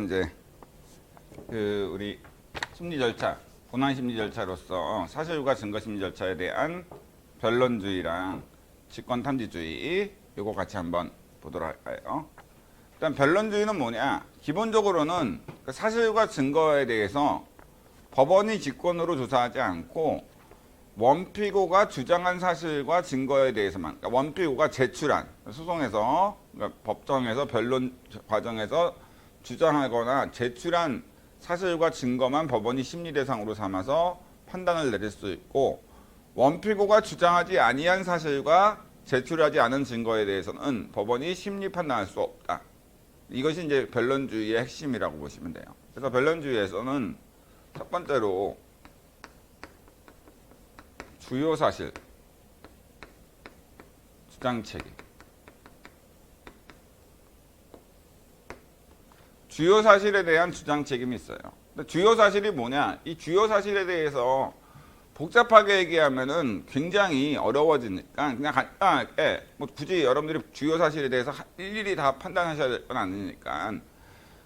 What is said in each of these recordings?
이제 그 우리 심리 절차, 본안 심리 절차로서 사실과 증거 심리 절차에 대한 변론주의랑 직권 탐지주의 이거 같이 한번 보도록 할까요? 일단 변론주의는 뭐냐? 기본적으로는 그 사실과 증거에 대해서 법원이 직권으로 조사하지 않고 원피고가 주장한 사실과 증거에 대해서만, 그러니까 원피고가 제출한 소송에서, 그러니까 법정에서 변론 과정에서 주장하거나 제출한 사실과 증거만 법원이 심리 대상으로 삼아서 판단을 내릴 수 있고, 원피고가 주장하지 아니한 사실과 제출하지 않은 증거에 대해서는 법원이 심리 판단할 수 없다. 이것이 이제 변론주의의 핵심이라고 보시면 돼요. 그래서 변론주의에서는 첫 번째로 주요 사실, 주장 책임. 주요 사실에 대한 주장 책임이 있어요. 근데 주요 사실이 뭐냐? 이 주요 사실에 대해서 복잡하게 얘기하면은 굉장히 어려워지니까 그냥 간단하게 뭐 굳이 여러분들이 주요 사실에 대해서 일일이 다 판단하셔야 될 건 아니니까,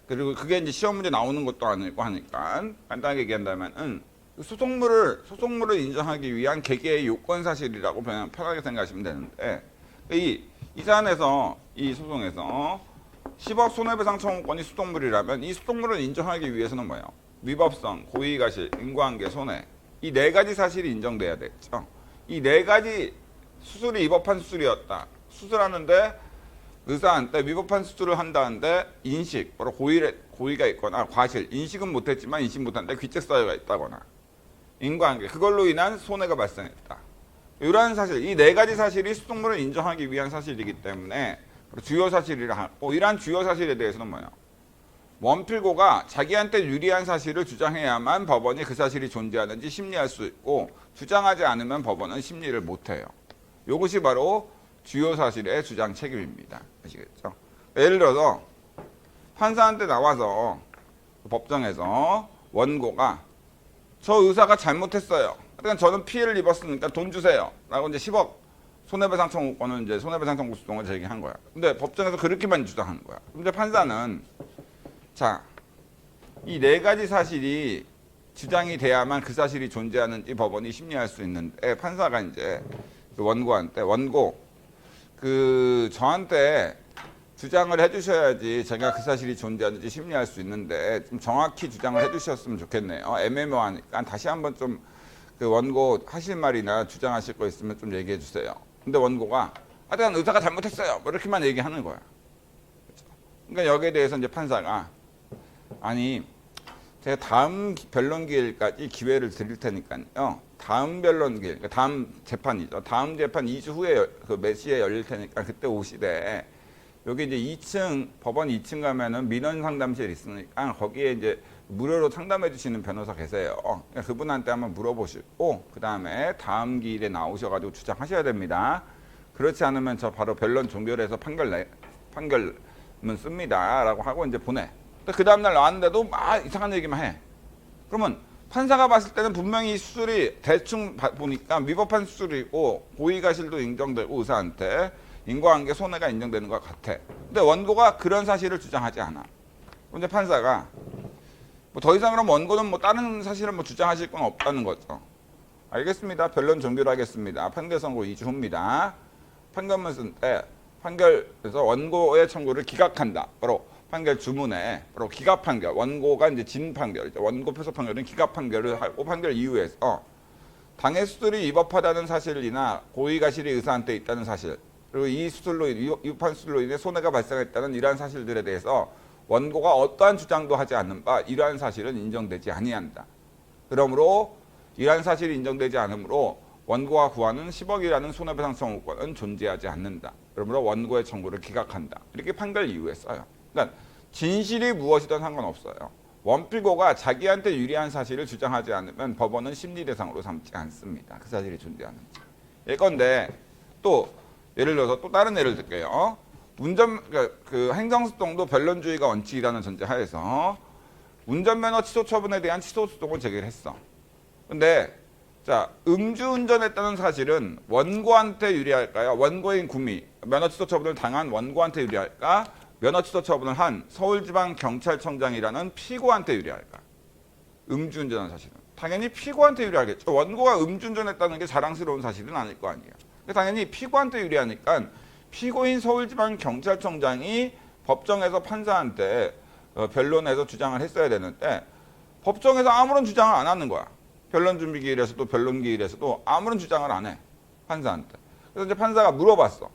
그리고 그게 이제 시험 문제 나오는 것도 아니고 하니까 간단하게 얘기한다면은 소송물을 인정하기 위한 개개의 요건 사실이라고 편하게 생각하시면 되는데, 이 사안에서 이 소송에서 10억 손해배상 청구권이 수동물이라면 이 수동물을 인정하기 위해서는 뭐예요? 위법성, 고의가실, 인과관계, 손해, 이 네 가지 사실이 인정돼야 되죠. 이 네 가지 수술이 위법한 수술이었다. 수술하는데 의사한테 위법한 수술을 한다는데 인식, 바로 고의가 있거나 과실, 인식은 못했지만 인식 못하는데 귀책사유가 있다거나, 인과관계, 그걸로 인한 손해가 발생했다. 이러한 사실, 이 네 가지 사실이 수동물을 인정하기 위한 사실이기 때문에 주요 사실이라 하고, 이러한 주요 사실에 대해서는 뭐예요? 원필고가 자기한테 유리한 사실을 주장해야만 법원이 그 사실이 존재하는지 심리할 수 있고, 주장하지 않으면 법원은 심리를 못해요. 이것이 바로 주요 사실의 주장 책임입니다. 아시겠죠? 예를 들어서 판사한테 나와서 법정에서 원고가 저 의사가 잘못했어요. 그러니까 저는 피해를 입었으니까 돈 주세요. 라고 이제 10억 손해배상 청구권은 이제 손해배상 청구 소송을 제기한 거야. 근데 법정에서 그렇게만 주장하는 거야. 근데 판사는 자, 이 네 가지 사실이 주장이 돼야만 그 사실이 존재하는지 법원이 심리할 수 있는데, 판사가 이제 그 원고한테 원고 저한테 주장을 해주셔야지 제가 그 사실이 존재하는지 심리할 수 있는데 좀 정확히 주장을 해주셨으면 좋겠네요. 애매모호하니까 다시 한번 좀 그 원고 하실 말이나 주장하실 거 있으면 좀 얘기해 주세요. 근데 원고가 하여튼 의사가 잘못했어요. 뭐 이렇게만 얘기하는 거야. 그렇죠? 그러니까 여기에 대해서 이제 판사가 아니 제가 다음 변론 기일까지 기회를 드릴 테니까요. 다음 변론 기일, 그러니까 다음 재판이죠. 다음 재판 2주 후에 그 몇 시에 열릴 테니까 그때 오시되, 여기 이제 2층 법원 2층 가면은 민원 상담실 있으니까 거기에 이제 무료로 상담해 주시는 변호사 계세요. 그러니까 그분한테 한번 물어보시고 그 다음에 다음 기일에 나오셔가지고 주장하셔야 됩니다. 그렇지 않으면 저 바로 변론 종결해서 판결문 씁니다라고 하고 이제 보내. 그 다음날 나왔는데도 막 이상한 얘기만 해. 그러면 판사가 봤을 때는 분명히 이 수술이 대충 보니까 위법한 수술이고 고의가실도 인정되고 의사한테 인과관계 손해가 인정되는 것 같아. 근데 원고가 그런 사실을 주장하지 않아. 근데 판사가 뭐 더 이상 그럼 원고는 뭐 다른 사실을 뭐 주장하실 건 없다는 거죠. 알겠습니다. 변론 종결하겠습니다. 판결 선고 2주 후입니다. 판결문 쓸 때 판결에서 원고의 청구를 기각한다. 바로 판결 주문에 바로 기각 판결, 원고가 이제 진 판결, 원고 패소 판결은 기각 판결을 하고 판결 이후에서 당해 수술이 위법하다는 사실이나 고의가실이 의사한테 있다는 사실, 그리고 이 수술로 위법한 수술로 인해 손해가 발생했다는 이러한 사실들에 대해서 원고가 어떠한 주장도 하지 않는 바 이러한 사실은 인정되지 아니한다. 그러므로 이러한 사실이 인정되지 않으므로 원고가 구하는 10억이라는 손해배상 청구권은 존재하지 않는다. 그러므로 원고의 청구를 기각한다. 이렇게 판결 이후에 써요. 그러니까 진실이 무엇이든 상관없어요. 원피고가 자기한테 유리한 사실을 주장하지 않으면 법원은 심리 대상으로 삼지 않습니다. 그 사실이 존재하는지. 예컨대 또 예를 들어서 또 다른 예를 들게요. 그 행정소송도 변론주의가 원칙이라는 전제하에서 운전면허 취소 처분에 대한 취소 소송을 제기를 했어. 근데 자, 음주운전했다는 사실은 원고한테 유리할까요? 원고인 구미, 면허 취소 처분을 당한 원고한테 유리할까? 면허취소 처분을 한 서울지방경찰청장이라는 피고한테 유리할까? 음주운전한 사실은. 당연히 피고한테 유리하겠죠. 원고가 음주운전했다는 게 자랑스러운 사실은 아닐 거 아니에요. 당연히 피고한테 유리하니까 피고인 서울지방경찰청장이 법정에서 판사한테 변론해서 주장을 했어야 되는데 법정에서 아무런 주장을 안 하는 거야. 변론 준비 기일에서도 변론 기일에서도 아무런 주장을 안 해. 판사한테. 그래서 이제 판사가 물어봤어.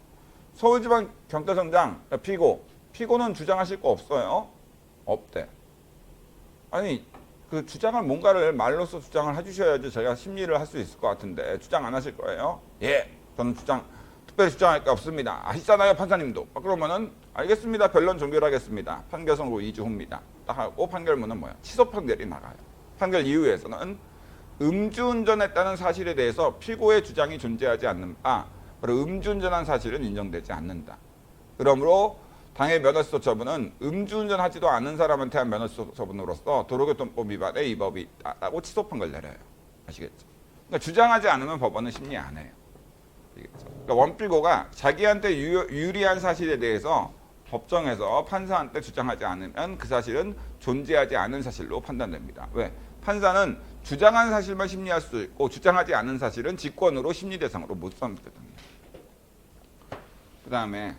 서울지방경찰청장 피고는 주장하실 거 없어요? 없대. 아니 그 주장을 뭔가를 말로써 주장을 해주셔야지 제가 심리를 할 수 있을 것 같은데 주장 안 하실 거예요? 예, 저는 특별히 주장할 게 없습니다. 아시잖아요, 판사님도. 그러면은 알겠습니다. 변론 종결하겠습니다. 판결 선고 2주 후입니다. 딱 하고 판결문은 뭐야? 취소 판결이 나가요. 판결 이후에서는 음주운전했다는 사실에 대해서 피고의 주장이 존재하지 않는 바, 바로 음주운전한 사실은 인정되지 않는다. 그러므로 당해 면허취소 처분은 음주운전하지도 않은 사람한테 한 면허취소 처분으로서 도로교통법 위반에 위법이 있다라고 취소 판결을 내려요. 아시겠죠? 그러니까 주장하지 않으면 법원은 심리 안 해요. 아시겠죠? 그러니까 원피고가 자기한테 유리한 사실에 대해서 법정에서 판사한테 주장하지 않으면 그 사실은 존재하지 않은 사실로 판단됩니다. 왜? 판사는 주장한 사실만 심리할 수 있고 주장하지 않은 사실은 직권으로 심리 대상으로 못 삼기 때문에. 그 다음에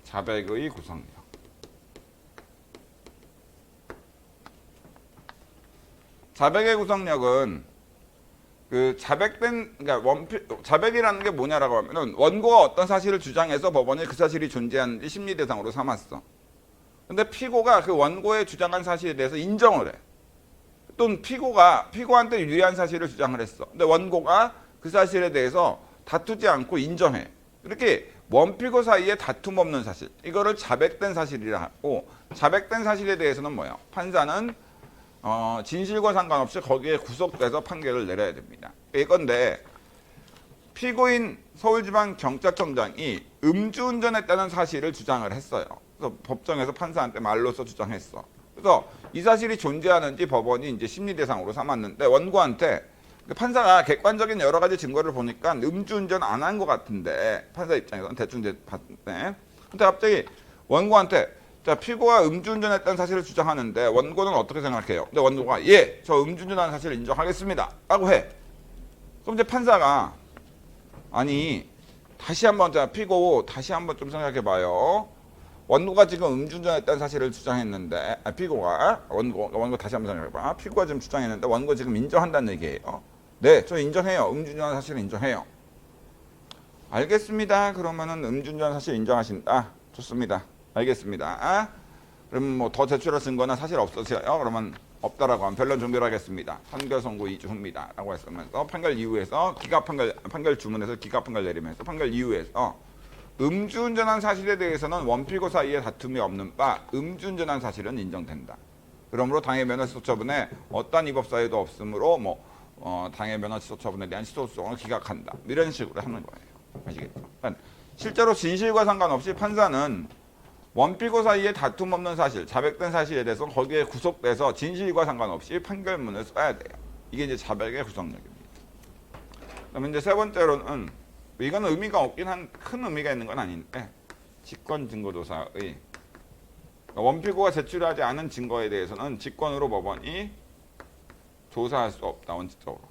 자백의 구성력. 자백의 구성력은 그 자백이라는 게 뭐냐라고 하면은 원고가 어떤 사실을 주장해서 법원이 그 사실이 존재하는지 심리 대상으로 삼았어. 근데 피고가 그 원고의 주장한 사실에 대해서 인정을 해. 또는 피고한테 유리한 사실을 주장을 했어. 근데 원고가 그 사실에 대해서 다투지 않고 인정해. 이렇게 원피고 사이에 다툼 없는 사실. 이거를 자백된 사실이라 하고, 자백된 사실에 대해서는 뭐예요? 판사는 진실과 상관없이 거기에 구속돼서 판결을 내려야 됩니다. 이건데 피고인 서울지방경찰청장이 음주운전했다는 사실을 주장을 했어요. 그래서 법정에서 판사한테 말로써 주장했어. 그래서 이 사실이 존재하는지 법원이 이제 심리 대상으로 삼았는데 원고한테 판사가 객관적인 여러 가지 증거를 보니까 음주운전 안 한 것 같은데 판사 입장에서는 대충 이제 봤네. 근데 갑자기 원고한테 자 피고가 음주운전했다는 사실을 주장하는데 원고는 어떻게 생각해요? 근데 원고가 예, 저 음주운전한 사실을 인정하겠습니다. 라고 해. 그럼 이제 판사가 아니 다시 한번 자 피고 다시 한번 좀 생각해봐요. 원고가 지금 음주운전했다는 사실을 주장했는데 피고가 원고 다시 한번 생각해봐. 피고가 지금 주장했는데 원고 지금 인정한다는 얘기예요. 네, 저 인정해요. 음주운전한 사실을 인정해요. 알겠습니다. 그러면은 음주운전 사실 인정하신다. 좋습니다. 알겠습니다. 그럼 뭐 더 제출할 증거나 사실 없으세요? 그러면 없다라고 하면 변론 종결하겠습니다. 판결 선고 2주 후입니다. 라고 했으면서 판결 이후에서 판결 주문에서 기각 판결 내리면서 판결 이후에서 음주운전한 사실에 대해서는 원피고 사이에 다툼이 없는 바 음주운전한 사실은 인정된다. 그러므로 당해 면허취소 처분에 어떠한 위법 사유도 없으므로 당해 면허취소 처분에 대한 취소 소송을 기각한다. 이런 식으로 하는 거예요. 아시겠죠? 그러니까 실제로 진실과 상관없이 판사는 원피고 사이에 다툼 없는 사실, 자백된 사실에 대해서 거기에 구속돼서 진실과 상관없이 판결문을 써야 돼요. 이게 이제 자백의 구성력입니다. 그러면 이제 세 번째로는 이거는 의미가 없긴 큰 의미가 있는 건 아닌데 직권증거조사의 원피고가 제출하지 않은 증거에 대해서는 직권으로 법원이 조사할 수 없다. 원칙적으로.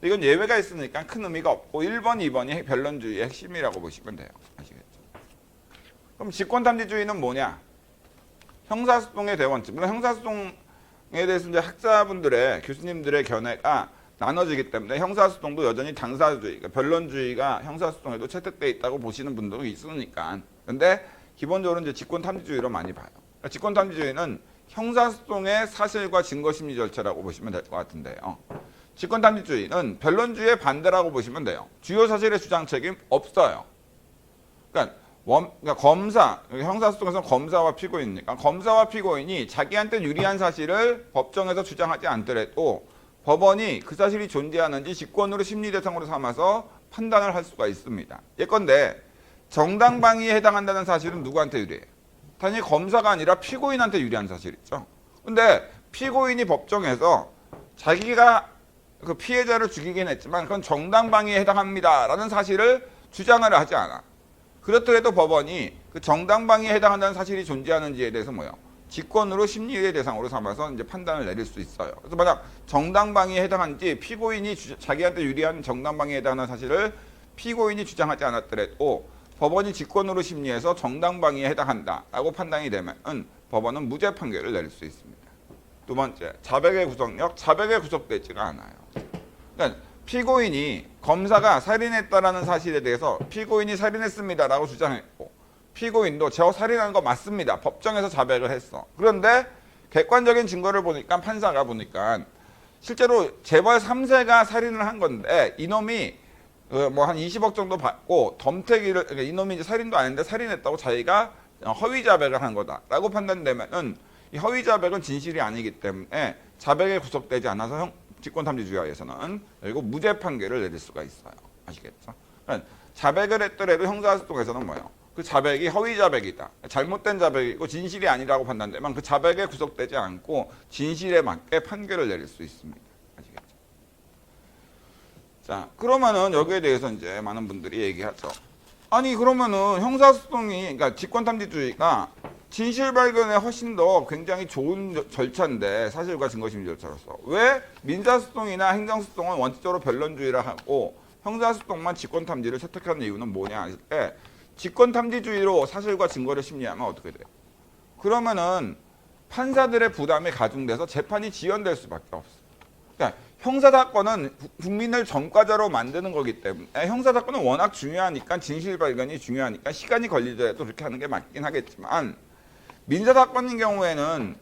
이건 예외가 있으니까 큰 의미가 없고 1번, 2번이 변론주의의 핵심이라고 보시면 돼요. 아시겠죠? 그럼 직권탐지주의는 뭐냐? 형사소송의 대원칙. 물론 형사소송에 대해서 이제 학자분들의 교수님들의 견해가 나눠지기 때문에 형사소송도 여전히 당사주의, 그러니까 변론주의가 형사소송에도 채택돼 있다고 보시는 분들도 있으니까. 근데 기본적으로 이제 직권탐지주의로 많이 봐요. 그러니까 직권탐지주의는 형사소송의 사실과 증거심리 절차라고 보시면 될 것 같은데요. 직권탐지주의는 변론주의의 반대라고 보시면 돼요. 주요 사실의 주장 책임 없어요. 그러니까 검사, 형사소송에서는 검사와 피고인이니까 검사와 피고인이 자기한테 유리한 사실을 법정에서 주장하지 않더라도 법원이 그 사실이 존재하는지 직권으로 심리 대상으로 삼아서 판단을 할 수가 있습니다. 예컨대 정당방위에 해당한다는 사실은 누구한테 유리해요? 단지 검사가 아니라 피고인한테 유리한 사실이죠. 근데 피고인이 법정에서 자기가 그 피해자를 죽이긴 했지만 그건 정당방위에 해당합니다라는 사실을 주장을 하지 않아. 그렇더라도 법원이 그 정당방위에 해당한다는 사실이 존재하는지에 대해서 뭐예요? 직권으로 심리의 대상으로 삼아서 이제 판단을 내릴 수 있어요. 그래서 만약 정당방위에 해당한지 피고인이 자기한테 유리한 정당방위에 해당하는 사실을 피고인이 주장하지 않았더라도 법원이 직권으로 심리해서 정당방위에 해당한다라고 판단이 되면 법원은 무죄 판결을 내릴 수 있습니다. 두 번째, 자백의 구속력, 자백에 구속되지가 않아요. 그러니까 피고인이 검사가 살인했다라는 사실에 대해서 피고인이 살인했습니다라고 주장했고 피고인도 저 살인한 거 맞습니다. 법정에서 자백을 했어. 그런데 객관적인 증거를 보니까 판사가 보니까 실제로 재벌 3세가 살인을 한 건데 이놈이 뭐 한 20억 정도 받고 덤태기를 그러니까 이놈이 이제 살인도 아닌데 살인했다고 자기가 허위 자백을 한 거다라고 판단되면은 이 허위 자백은 진실이 아니기 때문에 자백에 구속되지 않아서 직권탐지주의하에서는 그리고 무죄 판결을 내릴 수가 있어요. 아시겠죠? 그러니까 자백을 했더라도 형사소송에서는 뭐예요? 그 자백이 허위 자백이다. 잘못된 자백이고 진실이 아니라고 판단되면 그 자백에 구속되지 않고 진실에 맞게 판결을 내릴 수 있습니다. 아시겠죠? 자, 그러면은 여기에 대해서 이제 많은 분들이 얘기하죠. 아니 그러면은 형사소송이 그러니까 직권탐지주의가 진실 발견에 훨씬 더 굉장히 좋은 절차인데 사실과 증거심리 절차로서 왜 민사소송이나 행정소송은 원칙적으로 변론주의라 하고 형사소송만 직권탐지를 채택하는 이유는 뭐냐 할 때 직권탐지주의로 사실과 증거를 심리하면 어떻게 돼요? 그러면은 판사들의 부담이 가중돼서 재판이 지연될 수밖에 없어요. 그러니까 형사사건은 국민을 전과자로 만드는 거기 때문에 형사사건은 워낙 중요하니까 진실 발견이 중요하니까 시간이 걸리더라도 그렇게 하는 게 맞긴 하겠지만 민사사건인 경우에는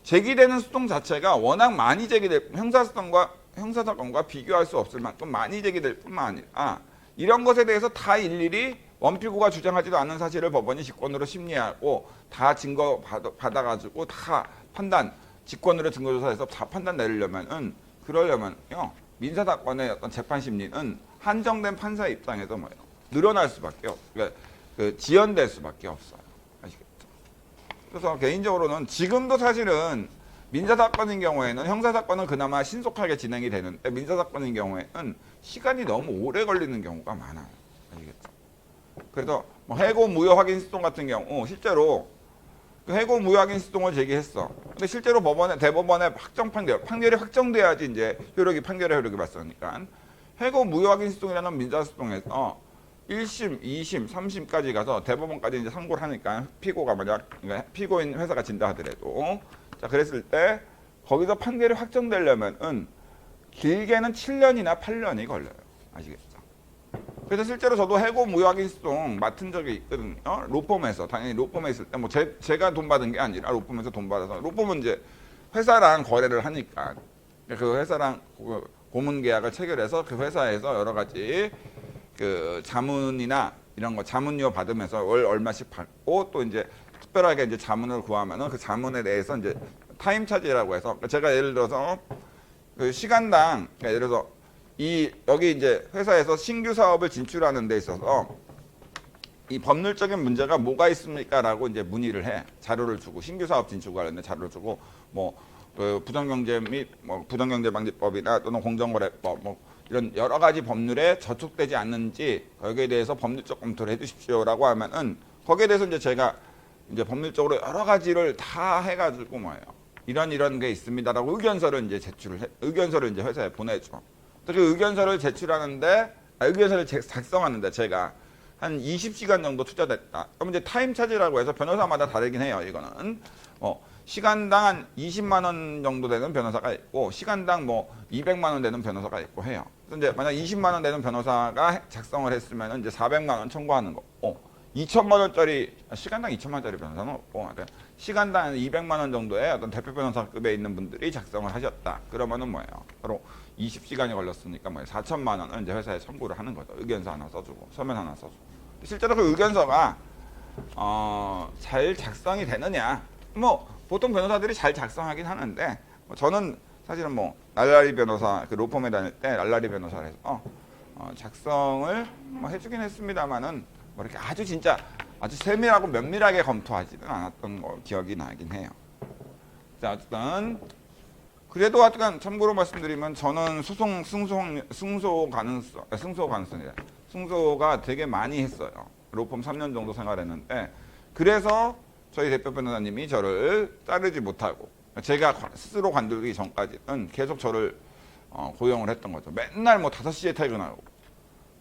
제기되는 소송 자체가 워낙 많이 제기될 형사사건과 비교할 수 없을 만큼 많이 제기될 뿐만 아니라 이런 것에 대해서 다 일일이 원피고가 주장하지도 않은 사실을 법원이 직권으로 심리하고 다 증거 받아가지고 다 판단 직권으로 증거조사해서 다 판단 내리려면은 그러려면요 민사사건의 어떤 재판 심리는 한정된 판사 입장에서 뭐예요 늘어날 수밖에 그러니까 지연될 수밖에 없어요. 아시겠죠? 그래서 개인적으로는 지금도 사실은 민사사건인 경우에는 형사사건은 그나마 신속하게 진행이 되는데 민사사건인 경우에는 시간이 너무 오래 걸리는 경우가 많아요. 아시겠죠? 그래서 뭐 해고 무효 확인 소송 같은 경우 실제로 그 해고 무효 확인 소송을 제기했어. 근데 실제로 대법원의 판결이 확정돼야지 이제 판결의 효력이 발생하니까 해고 무효 확인 소송이라는 민사소송에서 1심, 2심, 3심까지 가서 대법원까지 이제 상고를 하니까 피고가 만약 그러니까 피고인 회사가 진다 하더라도 자 그랬을 때 거기서 판결이 확정되려면은 길게는 7년이나 8년이 걸려요. 아시겠죠? 그래서 실제로 저도 해고 무효 확인 소송 맡은 적이 있거든요. 로펌에서 당연히 로펌에 있을 때 뭐 제가 돈 받은 게 아니라 로펌에서 돈 받아서 로펌은 이제 회사랑 거래를 하니까 그 회사랑 고문 계약을 체결해서 그 회사에서 여러 가지 그 자문이나 이런 거 자문료 받으면서 월 얼마씩 받고 또 이제 특별하게 이제 자문을 구하면은 그 자문에 대해서 이제 타임 차지라고 해서 제가 예를 들어서 그 시간당 그러니까 예를 들어서 여기 이제 회사에서 신규 사업을 진출하는 데 있어서 이 법률적인 문제가 뭐가 있습니까라고 이제 문의를 해 자료를 주고 신규 사업 진출 관련된 자료를 주고 뭐 그 부정경제 및 뭐 부정경제방지법이나 또는 공정거래법 뭐 이런 여러 가지 법률에 저촉되지 않는지 거기에 대해서 법률적 검토를 해주십시오라고 하면은 거기에 대해서 이제 제가 이제 법률적으로 여러 가지를 다 해가지고 뭐예요 이런 게 있습니다라고 의견서를 이제 의견서를 이제 회사에 보내줘. 그 의견서를 의견서를 작성하는데 제가 한 20시간 정도 투자됐다. 그럼 이제 타임 차지라고 해서 변호사마다 다르긴 해요. 이거는 시간당 한 20만 원 정도 되는 변호사가 있고 시간당 뭐 200만 원 되는 변호사가 있고 해요. 그래서 이제 만약 20만 원 되는 변호사가 작성을 했으면 이제 400만 원 청구하는 거고 2천만 원짜리 시간당 2천만 원짜리 변호사는 없고 시간당 200만 원 정도의 어떤 대표 변호사급에 있는 분들이 작성을 하셨다. 그러면은 뭐예요? 바로 20시간이 걸렸으니까 뭐예요? 4천만 원을 이제 회사에 청구를 하는 거죠. 의견서 하나 써주고 서면 하나 써주고. 실제로 그 의견서가 잘 작성이 되느냐? 뭐 보통 변호사들이 잘 작성하긴 하는데 저는 사실은 뭐 랄라리 변호사 그 로펌에 다닐 때 랄라리 변호사를 해서 작성을 뭐 해주긴 했습니다만은 뭐 이렇게 아주 세밀하고 면밀하게 검토하지는 않았던 거 기억이 나긴 해요. 자, 어쨌든 그래도 하여튼 참고로 말씀드리면 저는 승소가 되게 많이 했어요. 로펌 3년 정도 생활했는데 그래서 저희 대표 변호사님이 저를 자르지 못하고 제가 스스로 관두기 전까지는 계속 저를 고용을 했던 거죠. 맨날 뭐 5시에 퇴근하고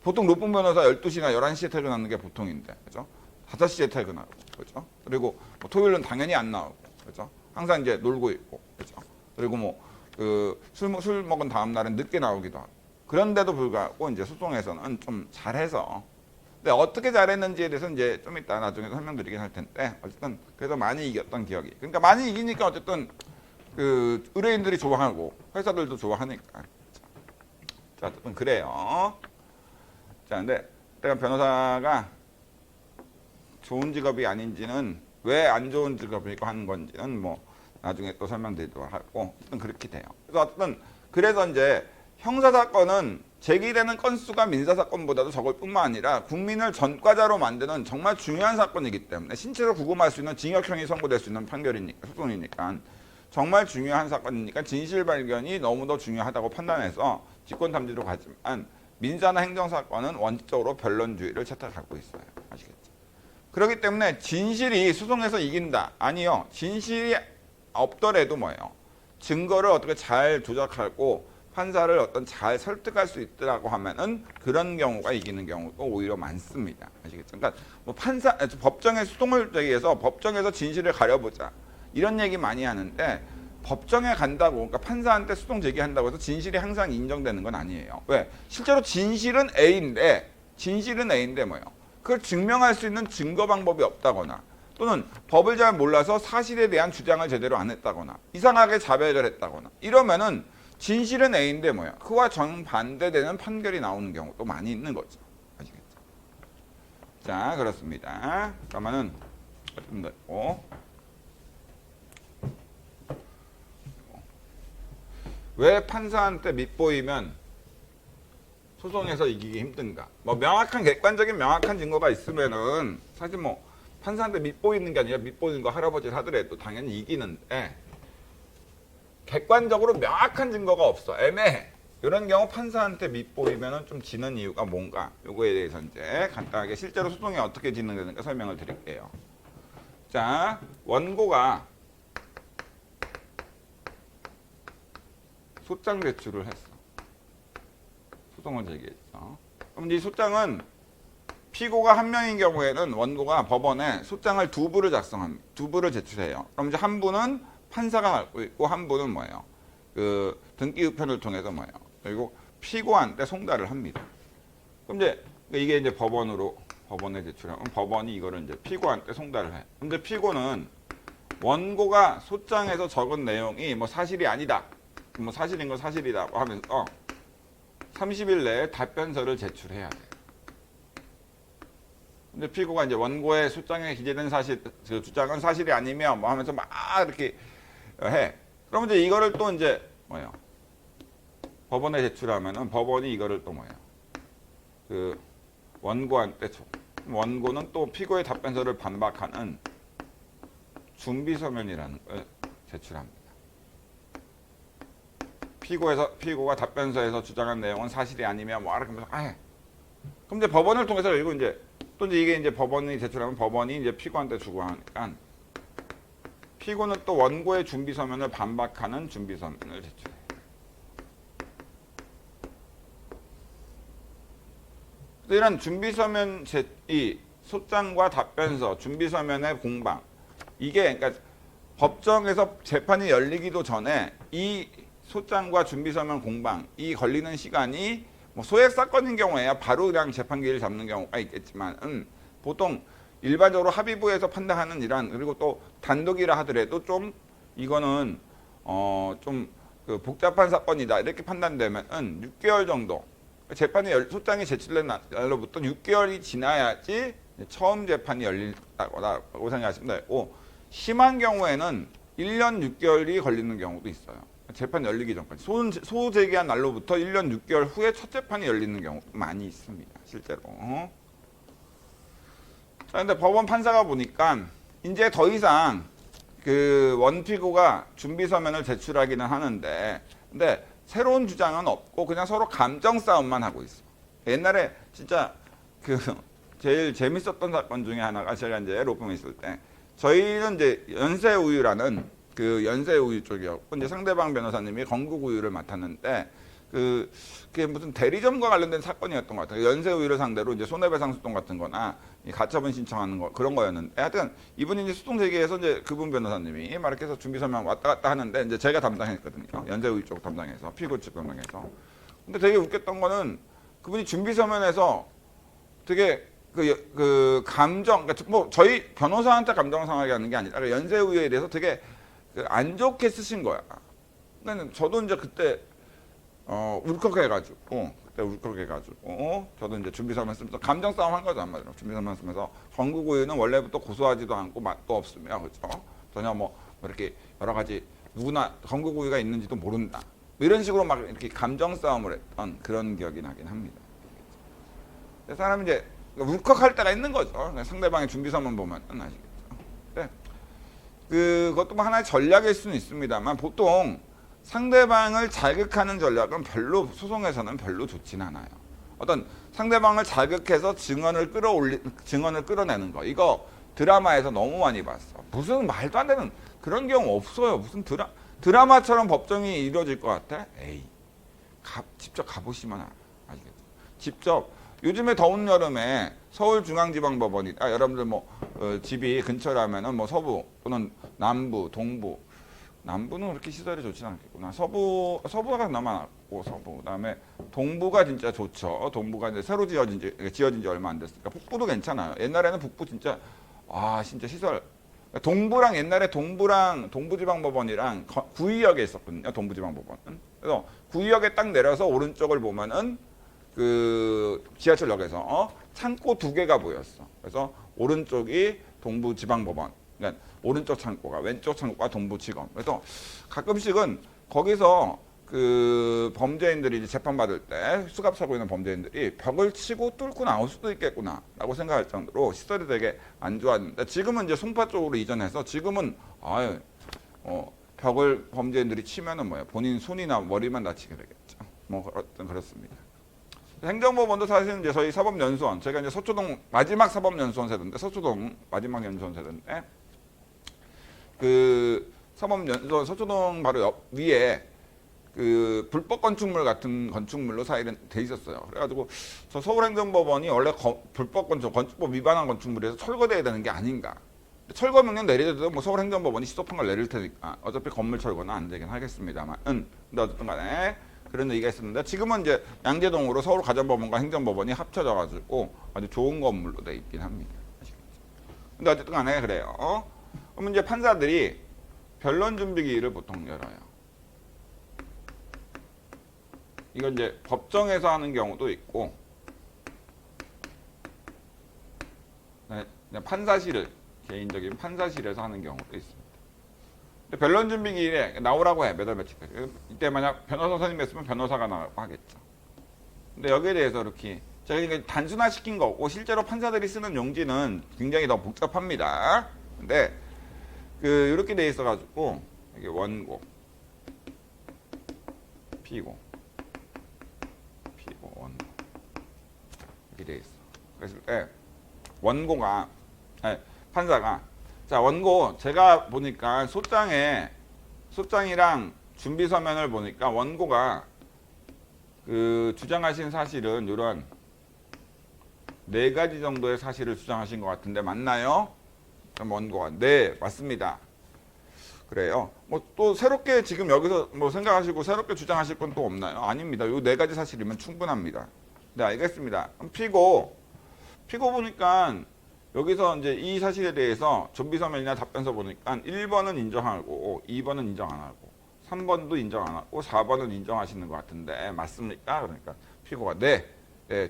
보통 로펌 변호사 12시나 11시에 퇴근하는 게 보통인데 그죠? 5시에 퇴근하고 그죠? 그리고 뭐 토요일은 당연히 안 나오고 그죠? 항상 이제 놀고 있고 그죠? 그리고 뭐 술 먹은 다음 날은 늦게 나오기도 하고 그런데도 불구하고 이제 소송에서는 좀 잘해서 근데 어떻게 잘했는지에 대해서 이제 좀 이따 나중에 설명드리긴 할 텐데 어쨌든 그래서 많이 이겼던 기억이 그러니까 많이 이기니까 어쨌든 그 의뢰인들이 좋아하고 회사들도 좋아하니까 자 어쨌든 그래요. 자 근데 내가 변호사가 좋은 직업이 아닌지는 왜 안 좋은 직업이고 하는 건지는 뭐 나중에 또 설명드리도록 하고 어쨌든 그렇게 돼요. 그래서 이제 형사사건은 제기되는 건수가 민사사건보다도 적을 뿐만 아니라 국민을 전과자로 만드는 정말 중요한 사건이기 때문에 신체로 구금할 수 있는 징역형이 선고될 수 있는 판결이니까 소송이니까 정말 중요한 사건이니까 진실 발견이 너무도 중요하다고 판단해서 직권탐지로 가지만 민사나 행정사건은 원칙적으로 변론주의를 채택하고 있어요. 아시겠죠? 그렇기 때문에 진실이 소송에서 이긴다. 아니요. 진실이 없더라도 뭐예요? 증거를 어떻게 잘 조작하고 판사를 어떤 잘 설득할 수 있더라고 하면은 그런 경우가 이기는 경우도 오히려 많습니다. 아시겠죠? 그러니까 뭐 법정에 소송을 제기해서 법정에서 진실을 가려보자. 이런 얘기 많이 하는데 법정에 간다고 그러니까 판사한테 소송 제기한다고 해서 진실이 항상 인정되는 건 아니에요. 왜? 실제로 진실은 A인데 뭐예요? 그걸 증명할 수 있는 증거 방법이 없다거나 또는 법을 잘 몰라서 사실에 대한 주장을 제대로 안 했다거나 이상하게 자백을 했다거나 이러면은 진실은 A인데 뭐야? 그와 정반대되는 판결이 나오는 경우도 많이 있는 거죠. 아시겠죠? 자, 그렇습니다. 그러면은 왜 판사한테 밉보이면 소송에서 이기기 힘든가? 뭐 명확한 객관적인 명확한 증거가 있으면은 사실 뭐 판사한테 밉보이는 게 아니라 밉보이는 거 할아버지를 하더라도 당연히 이기는데 객관적으로 명확한 증거가 없어. 애매해. 이런 경우 판사한테 밉보이면은 좀 지는 이유가 뭔가? 요거에 대해서 이제 간단하게 실제로 소송이 어떻게 진행되는가 설명을 드릴게요. 자, 원고가 소장 제출을 했어. 소송을 제기했어. 그럼 이 소장은 피고가 한 명인 경우에는 원고가 법원에 소장을 두 부를 작성합니다. 두 부를 제출해요. 그럼 이제 한 부는 판사가 갖고 있고 한 부는 뭐예요? 그 등기 우편을 통해서 뭐예요? 그리고 피고한테 송달을 합니다. 그럼 이게 이제 법원에 제출하면 법원이 이거를 이제 피고한테 송달을 해. 근데 피고는 원고가 소장에서 적은 내용이 뭐 사실이 아니다. 뭐 사실인 건 사실이라고 하면서 30일 내에 답변서를 제출해야 돼. 근데 피고가 이제 원고의 소장에 기재된 그 주장은 사실이 아니면 뭐 하면서 막 이렇게 해. 그러면 이제 이거를 또 이제 뭐예요? 법원에 제출하면은 법원이 이거를 또 뭐예요? 그 원고한테 줘. 원고는 또 피고의 답변서를 반박하는 준비서면이라는 걸 제출합니다. 피고가 답변서에서 주장한 내용은 사실이 아니면 뭐 이렇게 하면서 그럼 이제 법원을 통해서 그리고 이제 또 이게 이제 법원이 제출하면 법원이 이제 피고한테 주고 하니까 피고는 또 원고의 준비서면을 반박하는 준비서면을 제출해요. 이런 준비서면 이 소장과 답변서, 준비서면의 공방 이게 그러니까 법정에서 재판이 열리기도 전에 이 소장과 준비서면 공방 이 걸리는 시간이 뭐 소액 사건인 경우에야 바로 그냥 재판기를 잡는 경우가 있겠지만 보통 일반적으로 합의부에서 판단하는 일환 그리고 또 단독이라 하더라도 좀 이거는 좀 그 복잡한 사건이다 이렇게 판단되면 6개월 정도 재판이 소장이 제출된 날로부터 6개월이 지나야지 처음 재판이 열린다고 생각하시면 되고 심한 경우에는 1년 6개월이 걸리는 경우도 있어요. 재판 열리기 전까지 소 제기한 날로부터 1년 6개월 후에 첫 재판이 열리는 경우도 많이 있습니다. 실제로. 자, 근데 법원 판사가 보니까 이제 더 이상 그 원피고가 준비서면을 제출하기는 하는데 근데 새로운 주장은 없고 그냥 서로 감정 싸움만 하고 있어. 옛날에 진짜 그 제일 재밌었던 사건 중에 하나가 제가 이제 로펌에 있을 때 저희는 이제 연세우유라는 그 연세우유 쪽이었고 이제 상대방 변호사님이 건국우유를 맡았는데 그게 무슨 대리점과 관련된 사건이었던 것 같아요. 연세우유를 상대로 이제 손해배상 소송 같은 거나 가처분 신청하는 거 그런 거였는데 하여튼 이분이 이제 소송 제기해서 이제 그분 변호사님이 막 이렇게 해서 준비 설명 왔다 갔다 하는데 이제 제가 담당했거든요. 연세우유 쪽 담당해서 피고 측 담당해서. 근데 되게 웃겼던 거는 그분이 준비 서면에서 되게 그 감정, 그러니까 뭐 저희 변호사한테 감정을 상하게 하는 게 아니라 연세우유에 대해서 되게 안 좋게 쓰신 거야. 그러니까 저도 이제 그때 울컥해가지고 저도 이제 준비서면 쓰면서 감정 싸움 한 거죠 한마디로. 준비서면 쓰면서 건국우유는 원래부터 고소하지도 않고 맛도 없으며 그렇죠. 전혀 뭐 이렇게 여러 가지 누구나 건국우유가 있는지도 모른다. 뭐 이런 식으로 막 이렇게 감정 싸움을 했던 그런 기억이 나긴 합니다. 사람이 이제 울컥할 때가 있는 거죠. 상대방의 준비서면 보면 아시겠죠. 네. 그것도 뭐 하나의 전략일 수는 있습니다만 보통 상대방을 자극하는 전략은 별로 소송에서는 별로 좋지는 않아요. 어떤 상대방을 자극해서 증언을 끌어내는 거 이거 드라마에서 너무 많이 봤어. 무슨 말도 안 되는 그런 경우 없어요. 무슨 드라마처럼 법정이 이루어질 것 같아? 에이, 직접 가보시면 아시겠죠. 직접 요즘에 더운 여름에 서울중앙지방법원이 여러분들 뭐 집이 근처라면은 뭐 서부 또는 남부, 동부 남부는 그렇게 시설이 좋지는 않겠구나. 서부가 남아났고 서부. 그다음에 동부가 진짜 좋죠. 동부가 이제 새로 지어진 지 얼마 안 됐으니까 북부도 괜찮아요. 옛날에는 북부 진짜 진짜 시설. 동부랑 옛날에 동부지방법원이랑 구의역에 있었거든요. 동부지방법원은. 그래서 구의역에 딱 내려서 오른쪽을 보면은 그 지하철역에서 창고 2개가 보였어. 그래서 오른쪽이 동부지방법원. 그러니까 오른쪽 창고가 왼쪽 창고가 동부지검. 그래서 가끔씩은 거기서 그 범죄인들이 이제 재판 받을 때 수갑 차고 있는 범죄인들이 벽을 치고 뚫고 나올 수도 있겠구나라고 생각할 정도로 시설이 되게 안 좋았는데 지금은 이제 송파 쪽으로 이전해서 지금은 벽을 범죄인들이 치면은 뭐야 본인 손이나 머리만 다치게 되겠죠. 뭐 그렇습니다. 행정법원도 사실은 이제 저희 사법연수원 제가 이제 서초동 마지막 사법연수원 세대인데 서초동 마지막 연수원 세대인데 그 사법연수원 서초동 바로 옆 위에 그 불법 건축물 같은 건축물로 사실은 돼 있었어요. 그래가지고 저 서울행정법원이 원래 불법 건축법 위반한 건축물에서 철거돼야 되는 게 아닌가. 철거 명령 내리더라도 뭐 서울행정법원이 시소판을 내릴 테니까 어차피 건물 철거는 안 되긴 하겠습니다만. 근데 어쨌든 간에 그런 얘기가 있었는데 지금은 이제 양재동으로 서울가정법원과 행정법원이 합쳐져가지고 아주 좋은 건물로 돼 있긴 합니다. 근데 어쨌든 간에 그래요. 그럼 이제 판사들이 변론 준비기일을 보통 열어요. 이건 이제 법정에서 하는 경우도 있고 판사실을 개인적인 판사실에서 하는 경우도 있습니다. 변론 준비 기일에 나오라고 해. 몇 월 며칠까지. 이때 만약 변호사 선임했으면 변호사가 나가고 하겠죠. 근데 여기에 대해서 이렇게 제가 이게 단순화시킨 거고 실제로 판사들이 쓰는 용지는 굉장히 더 복잡합니다. 근데 이렇게 돼 있어가지고 이게 원고, 피고, 원고 이렇게 돼 있어. 그랬을 때 원고가 판사가 자 원고 제가 보니까 소장이랑 준비 서면을 보니까 원고가 그 주장하신 사실은 이런 4가지 정도의 사실을 주장하신 것 같은데 맞나요? 그럼 원고가 네 맞습니다. 그래요. 뭐 또 새롭게 지금 여기서 뭐 생각하시고 새롭게 주장하실 건 또 없나요? 아닙니다. 요 4가지 사실이면 충분합니다. 네 알겠습니다. 그럼 피고 보니까 여기서 이제 이 사실에 대해서 준비서면이나 답변서 보니까 1번은 인정하고 2번은 인정 안 하고 3번도 인정 안 하고 4번은 인정하시는 것 같은데 맞습니까? 그러니까 피고가 네,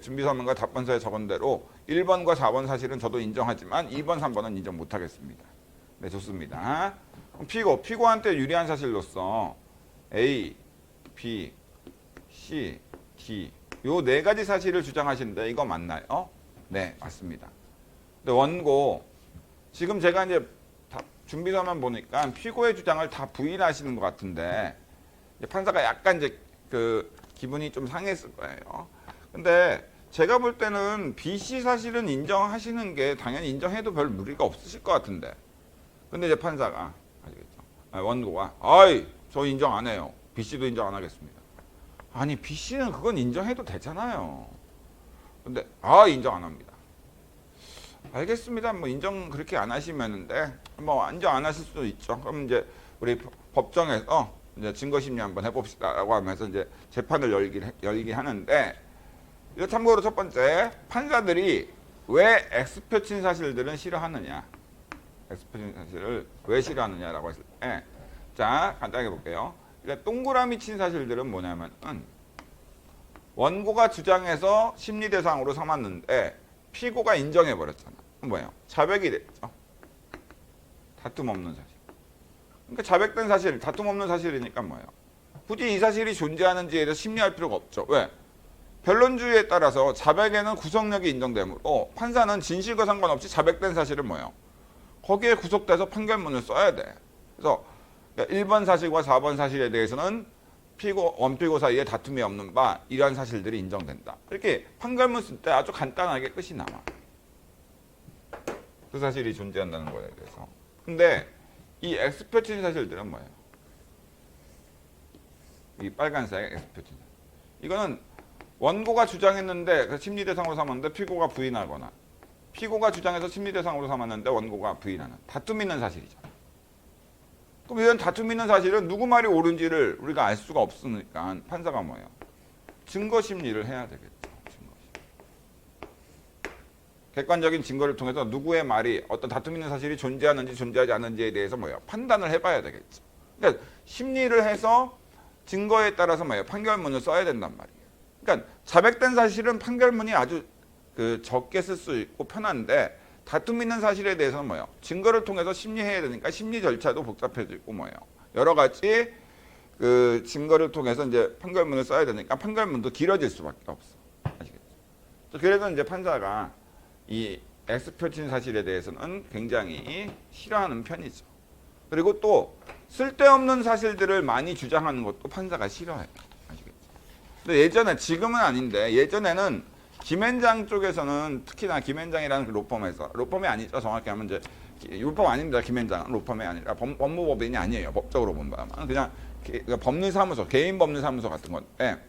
준비서면과 답변서에 적은 대로 1번과 4번 사실은 저도 인정하지만 2번, 3번은 인정 못하겠습니다. 네 좋습니다. 그럼 피고한테 유리한 사실로서 A, B, C, D 요 4가지 사실을 주장하시는데 이거 맞나요? 네 맞습니다. 근데 원고 지금 제가 이제 준비서면 보니까 피고의 주장을 다 부인하시는 것 같은데 이제 판사가 약간 이제 그 기분이 좀 상했을 거예요. 근데 제가 볼 때는 BC 사실은 인정하시는 게 당연히 인정해도 별 무리가 없으실 것 같은데. 근데 이제 판사가, 아시겠죠? 원고가, 아이, 저 인정 안 해요. BC도 인정 안 하겠습니다. 아니, BC는 그건 인정해도 되잖아요. 근데, 인정 안 합니다. 알겠습니다. 뭐, 인정 그렇게 안 하시면은데, 뭐, 인정 안 하실 수도 있죠. 그럼 이제, 우리 법정에서 이제 증거심리 한번 해봅시다. 라고 하면서 이제 재판을 열긴 하는데, 이거 참고로 첫 번째, 판사들이 왜 X표친 사실들은 싫어하느냐. X표친 사실을 왜 싫어하느냐라고 했을 때, 자, 간단하게 볼게요. 그러니까 동그라미 친 사실들은 뭐냐면, 원고가 주장해서 심리 대상으로 삼았는데, 피고가 인정해버렸잖아. 뭐예요? 자백이 됐죠. 다툼 없는 사실. 그러니까 자백된 사실, 다툼 없는 사실이니까 뭐예요? 굳이 이 사실이 존재하는지에 대해서 심리할 필요가 없죠. 왜? 변론주의에 따라서 자백에는 구속력이 인정되므로 판사는 진실과 상관없이 자백된 사실은 뭐예요? 거기에 구속돼서 판결문을 써야 돼. 그래서 1번 사실과 4번 사실에 대해서는 원피고 사이에 다툼이 없는 바 이러한 사실들이 인정된다. 이렇게 판결문 쓸 때 아주 간단하게 끝이 나와. 그 사실이 존재한다는 거에 대해서. 근데 이 X표친 사실들은 뭐예요? 이 빨간색 X표친. 이거는 원고가 주장했는데 그 심리 대상으로 삼았는데 피고가 부인하거나 피고가 주장해서 심리 대상으로 삼았는데 원고가 부인하는 다툼 있는 사실이죠. 그럼 이런 다툼 있는 사실은 누구 말이 옳은지를 우리가 알 수가 없으니까 판사가 뭐예요? 증거 심리를 해야 되겠죠. 객관적인 증거를 통해서 누구의 말이 어떤 다툼 있는 사실이 존재하는지 존재하지 않는지에 대해서 뭐예요? 판단을 해봐야 되겠죠. 그러니까 심리를 해서 증거에 따라서 뭐예요? 판결문을 써야 된단 말이에요. 그러니까 자백된 사실은 판결문이 아주 적게 쓸 수 있고 편한데 다툼 있는 사실에 대해서는 뭐예요? 증거를 통해서 심리해야 되니까 심리 절차도 복잡해지고 뭐예요? 여러 가지 증거를 통해서 이제 판결문을 써야 되니까 판결문도 길어질 수밖에 없어. 아시겠죠? 그래서 이제 판사가 이 X표친 사실에 대해서는 굉장히 싫어하는 편이죠. 그리고 또 쓸데없는 사실들을 많이 주장하는 것도 판사가 싫어해요. 아시겠죠? 근데 예전에, 지금은 아닌데 예전에는 김앤장 쪽에서는 특히나 김앤장이라는 그 로펌에서, 로펌이 아니죠. 정확히 하면 이제 로펌 아닙니다. 김앤장은 로펌이 아니라 법무법인이 아니에요. 법적으로 본다면 그냥 법률사무소, 개인 법률사무소 같은 건데,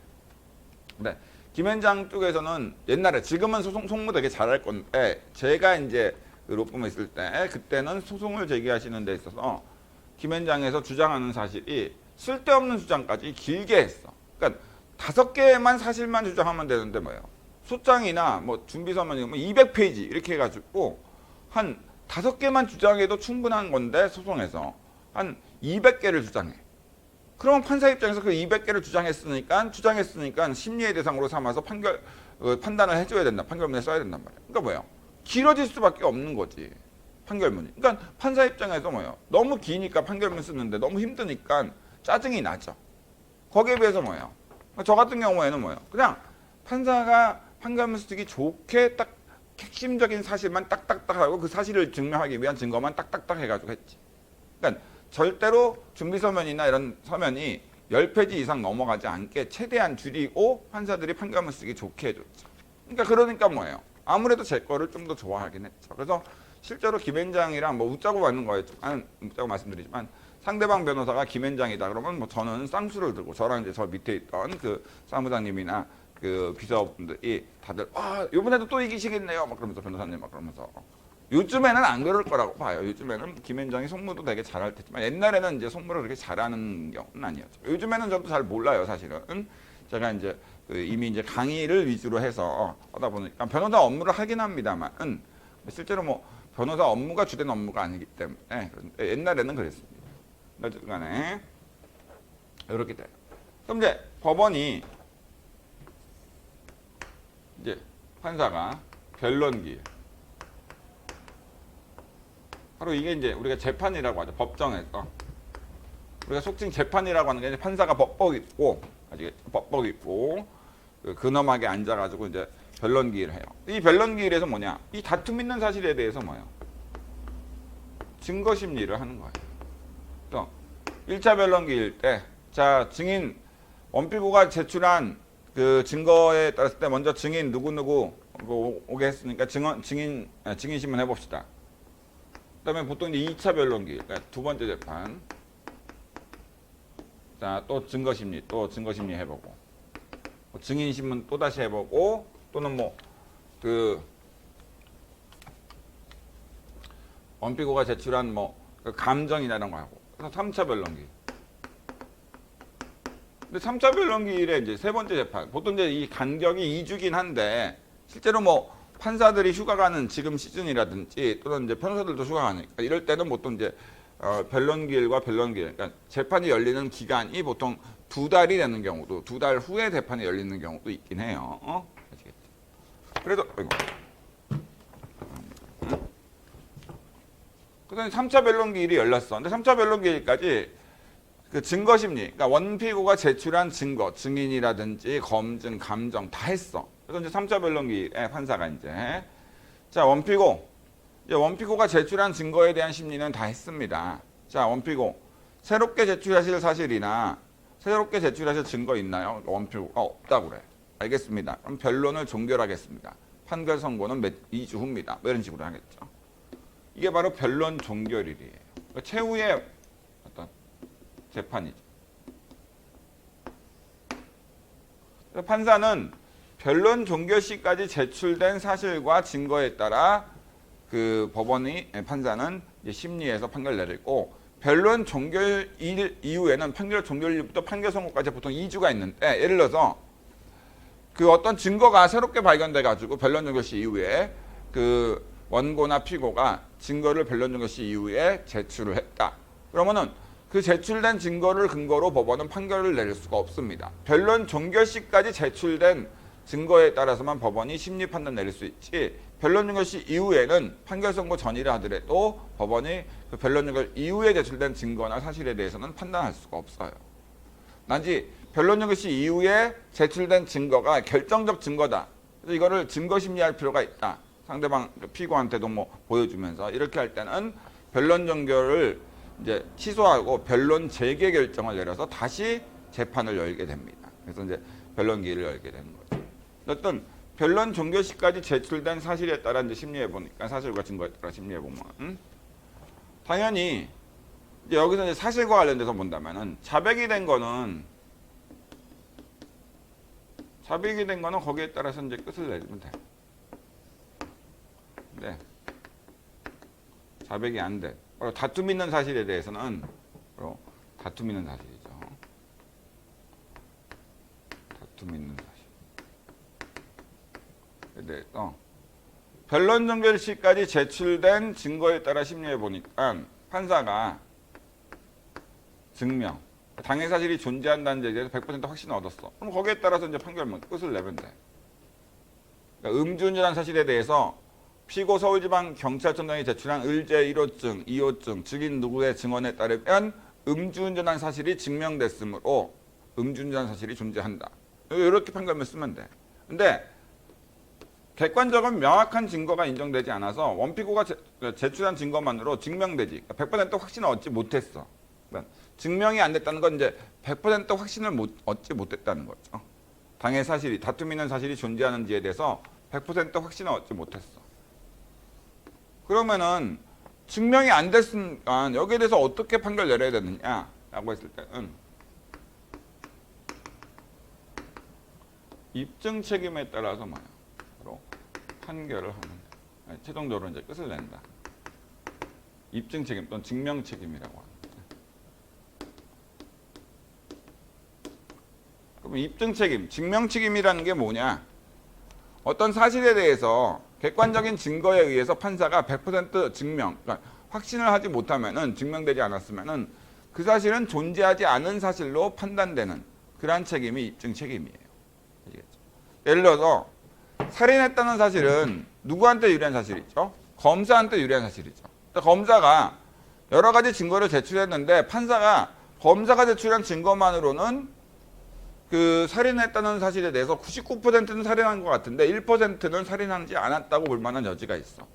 네. 김앤장 쪽에서는 옛날에, 지금은 송무 되게 잘할 건데 제가 이제 로펌에 있을 때 그때는 소송을 제기하시는 데 있어서 김앤장에서 주장하는 사실이 쓸데없는 주장까지 길게 했어. 그러니까 5개만 사실만 주장하면 되는데 뭐예요? 소장이나 뭐 준비서면 200페이지 이렇게 해가지고 한 5개만 주장해도 충분한 건데 소송에서 한 200개를 주장해. 그러면 판사 입장에서 그 200개를 주장했으니까 심리의 대상으로 삼아서 판단을 해줘야 된다. 판결문에 써야 된단 말이야. 그러니까 뭐예요? 길어질 수밖에 없는 거지. 판결문이. 그러니까 판사 입장에서 뭐예요? 너무 기니까 판결문 쓰는데 너무 힘드니까 짜증이 나죠. 거기에 비해서 뭐예요? 저 같은 경우에는 뭐예요? 그냥 판사가 판결문 쓰기 좋게 딱 핵심적인 사실만 딱딱딱 하고 그 사실을 증명하기 위한 증거만 딱딱딱 해가지고 했지. 그러니까 절대로 준비서면이나 이런 서면이 10페이지 이상 넘어가지 않게 최대한 줄이고 판사들이 판결문 쓰기 좋게 해줬죠. 그러니까 뭐예요? 아무래도 제 거를 좀 더 좋아하긴 했죠. 그래서 실제로 김앤장이랑 뭐 웃자고 맞는 거였지만, 웃자고 말씀드리지만 상대방 변호사가 김앤장이다 그러면 뭐 저는 쌍수를 들고, 저랑 이제 저 밑에 있던 그 사무장님이나 그 비서분들이 다들 이번에도 또 이기시겠네요 막 그러면서, 변호사님 막 그러면서. 요즘에는 안 그럴 거라고 봐요. 요즘에는 김앤장이 송무도 되게 잘할 테지만 옛날에는 이제 송무를 그렇게 잘하는 경우는 아니었죠. 요즘에는 저도 잘 몰라요, 사실은. 제가 이제 이미 이제 강의를 위주로 해서 하다 보니까 변호사 업무를 하긴 합니다만 실제로 뭐 변호사 업무가 주된 업무가 아니기 때문에 옛날에는 그랬습니다. 어쨌간에 이렇게 돼요. 그럼 이제 법원이 이제 판사가 변론기, 바로 이게 이제 우리가 재판이라고 하죠. 법정에서 우리가 속칭 재판이라고 하는 게 이제 판사가 법복 입고, 아시겠죠? 법복 입고 근엄하게 앉아가지고 이제 변론기를 해요. 이 변론기일에서 뭐냐? 이 다툼 있는 사실에 대해서 뭐예요? 증거 심리를 하는 거예요. 또 1차 변론기일 때, 자, 증인 원피고가 제출한 그 증거에 따랐을 때 먼저 증인 누구누구 오게 했으니까 증인 신문 해봅시다. 그다음에 보통 이제 2차 변론기, 그러니까 두 번째 재판. 자, 또 증거심리 해보고, 증인 신문 또 다시 해보고, 또는 뭐 그 원피고가 제출한 뭐 그 감정이나 이런 거 하고, 그래서 3차 변론기. 근데 3차 변론기일에 이제 세 번째 재판, 보통 이제 이 간격이 2주긴 한데 실제로 뭐 판사들이 휴가 가는 지금 시즌이라든지 또는 이제 변호사들도 휴가 가니까 이럴 때는 보통 이제 변론기일과 변론기일, 그러니까 재판이 열리는 기간이 보통 2달이 되는 경우도, 2달 후에 재판이 열리는 경우도 있긴 해요. 아시겠죠? 그래도 그다음에 3차 변론기일이 열렸어. 근데 3차 변론기일까지 그 증거심리, 그러니까 원피고가 제출한 증거, 증인이라든지 검증, 감정 다 했어. 그래서 이제 3차 변론기일에 판사가 이제 자, 원피고가 제출한 증거에 대한 심리는 다 했습니다. 자, 원피고 새롭게 제출하실 사실이나 새롭게 제출하실 증거 있나요? 원피고가 없다고 그래. 알겠습니다. 그럼 변론을 종결하겠습니다. 판결 선고는 2주 후입니다. 뭐 이런 식으로 하겠죠. 이게 바로 변론 종결일이에요. 그러니까 최후의 어떤 재판이죠. 판사는 변론 종결 시까지 제출된 사실과 증거에 따라 그 판사는 이제 심리에서 판결 내리고, 변론 종결일 이후에는 판결 종결일부터 판결 선고까지 보통 2주가 있는데, 예를 들어서 그 어떤 증거가 새롭게 발견돼 가지고 변론 종결 시 이후에 그 원고나 피고가 증거를 변론 종결 시 이후에 제출을 했다. 그러면은 그 제출된 증거를 근거로 법원은 판결을 내릴 수가 없습니다. 변론 종결 시까지 제출된 증거에 따라서만 법원이 심리 판단 내릴 수 있지, 변론 종결 시 이후에는 판결 선고 전이라 하더라도 법원이 그 변론 종결 이후에 제출된 증거나 사실에 대해서는 판단할 수가 없어요. 단지 변론 종결 시 이후에 제출된 증거가 결정적 증거다. 그래서 이거를 증거 심리할 필요가 있다. 상대방 피고한테도 뭐 보여주면서 이렇게 할 때는 변론 종결을 이제 취소하고 변론 재개 결정을 내려서 다시 재판을 열게 됩니다. 그래서 이제 변론기일을 열게 되는 거죠. 어떤 변론 종결 시까지 제출된 사실에 따라 이제 심리해 보니까, 사실과 증거에 따라 심리해 보면 당연히 이제 여기서 이제 사실과 관련돼서 본다면은 자백이 된 거는 거기에 따라서 이제 끝을 내리면 돼. 네. 자백이 안 돼. 다툼 있는 사실에 대해서는 다툼 있는 사실이죠. 다툼 있는 사실에 대해서 변론 종결 시까지 제출된 증거에 따라 심리해 보니까 판사가 증명, 당해 사실이 존재한다는 데에 대해서 100% 확신을 얻었어. 그럼 거기에 따라서 이제 판결문 끝을 내면 돼. 그러니까 음주운전한 사실에 대해서 피고 서울지방경찰청장이 제출한 의제 1호증, 2호증, 증인 누구의 증언에 따르면 음주운전한 사실이 증명됐으므로 음주운전한 사실이 존재한다. 이렇게 판결문 쓰면 돼. 근데 객관적인 명확한 증거가 인정되지 않아서 원피고가 제출한 증거만으로 증명되지, 100% 확신을 얻지 못했어. 그러니까 증명이 안 됐다는 건 이제 100% 확신을 얻지 못했다는 거죠. 당해 사실이, 다툼 있는 사실이 존재하는지에 대해서 100% 확신을 얻지 못했어. 그러면은 증명이 안 됐으니까 여기에 대해서 어떻게 판결 내려야 되느냐라고 했을 때는 입증 책임에 따라서 바로 판결을 하는, 최종적으로 이제 끝을 낸다. 입증 책임 또는 증명 책임이라고 합니다. 그럼 입증 책임, 증명 책임이라는 게 뭐냐? 어떤 사실에 대해서 객관적인 증거에 의해서 판사가 100% 증명, 그러니까 확신을 하지 못하면은, 증명되지 않았으면은 그 사실은 존재하지 않은 사실로 판단되는 그러한 책임이 입증 책임이에요. 아시겠죠? 예를 들어서 살인했다는 사실은 누구한테 유리한 사실이죠? 검사한테 유리한 사실이죠. 검사가 여러 가지 증거를 제출했는데 판사가 검사가 제출한 증거만으로는 그 살인했다는 사실에 대해서 99%는 살인한 것 같은데 1%는 살인하지 않았다고 볼 만한 여지가 있어.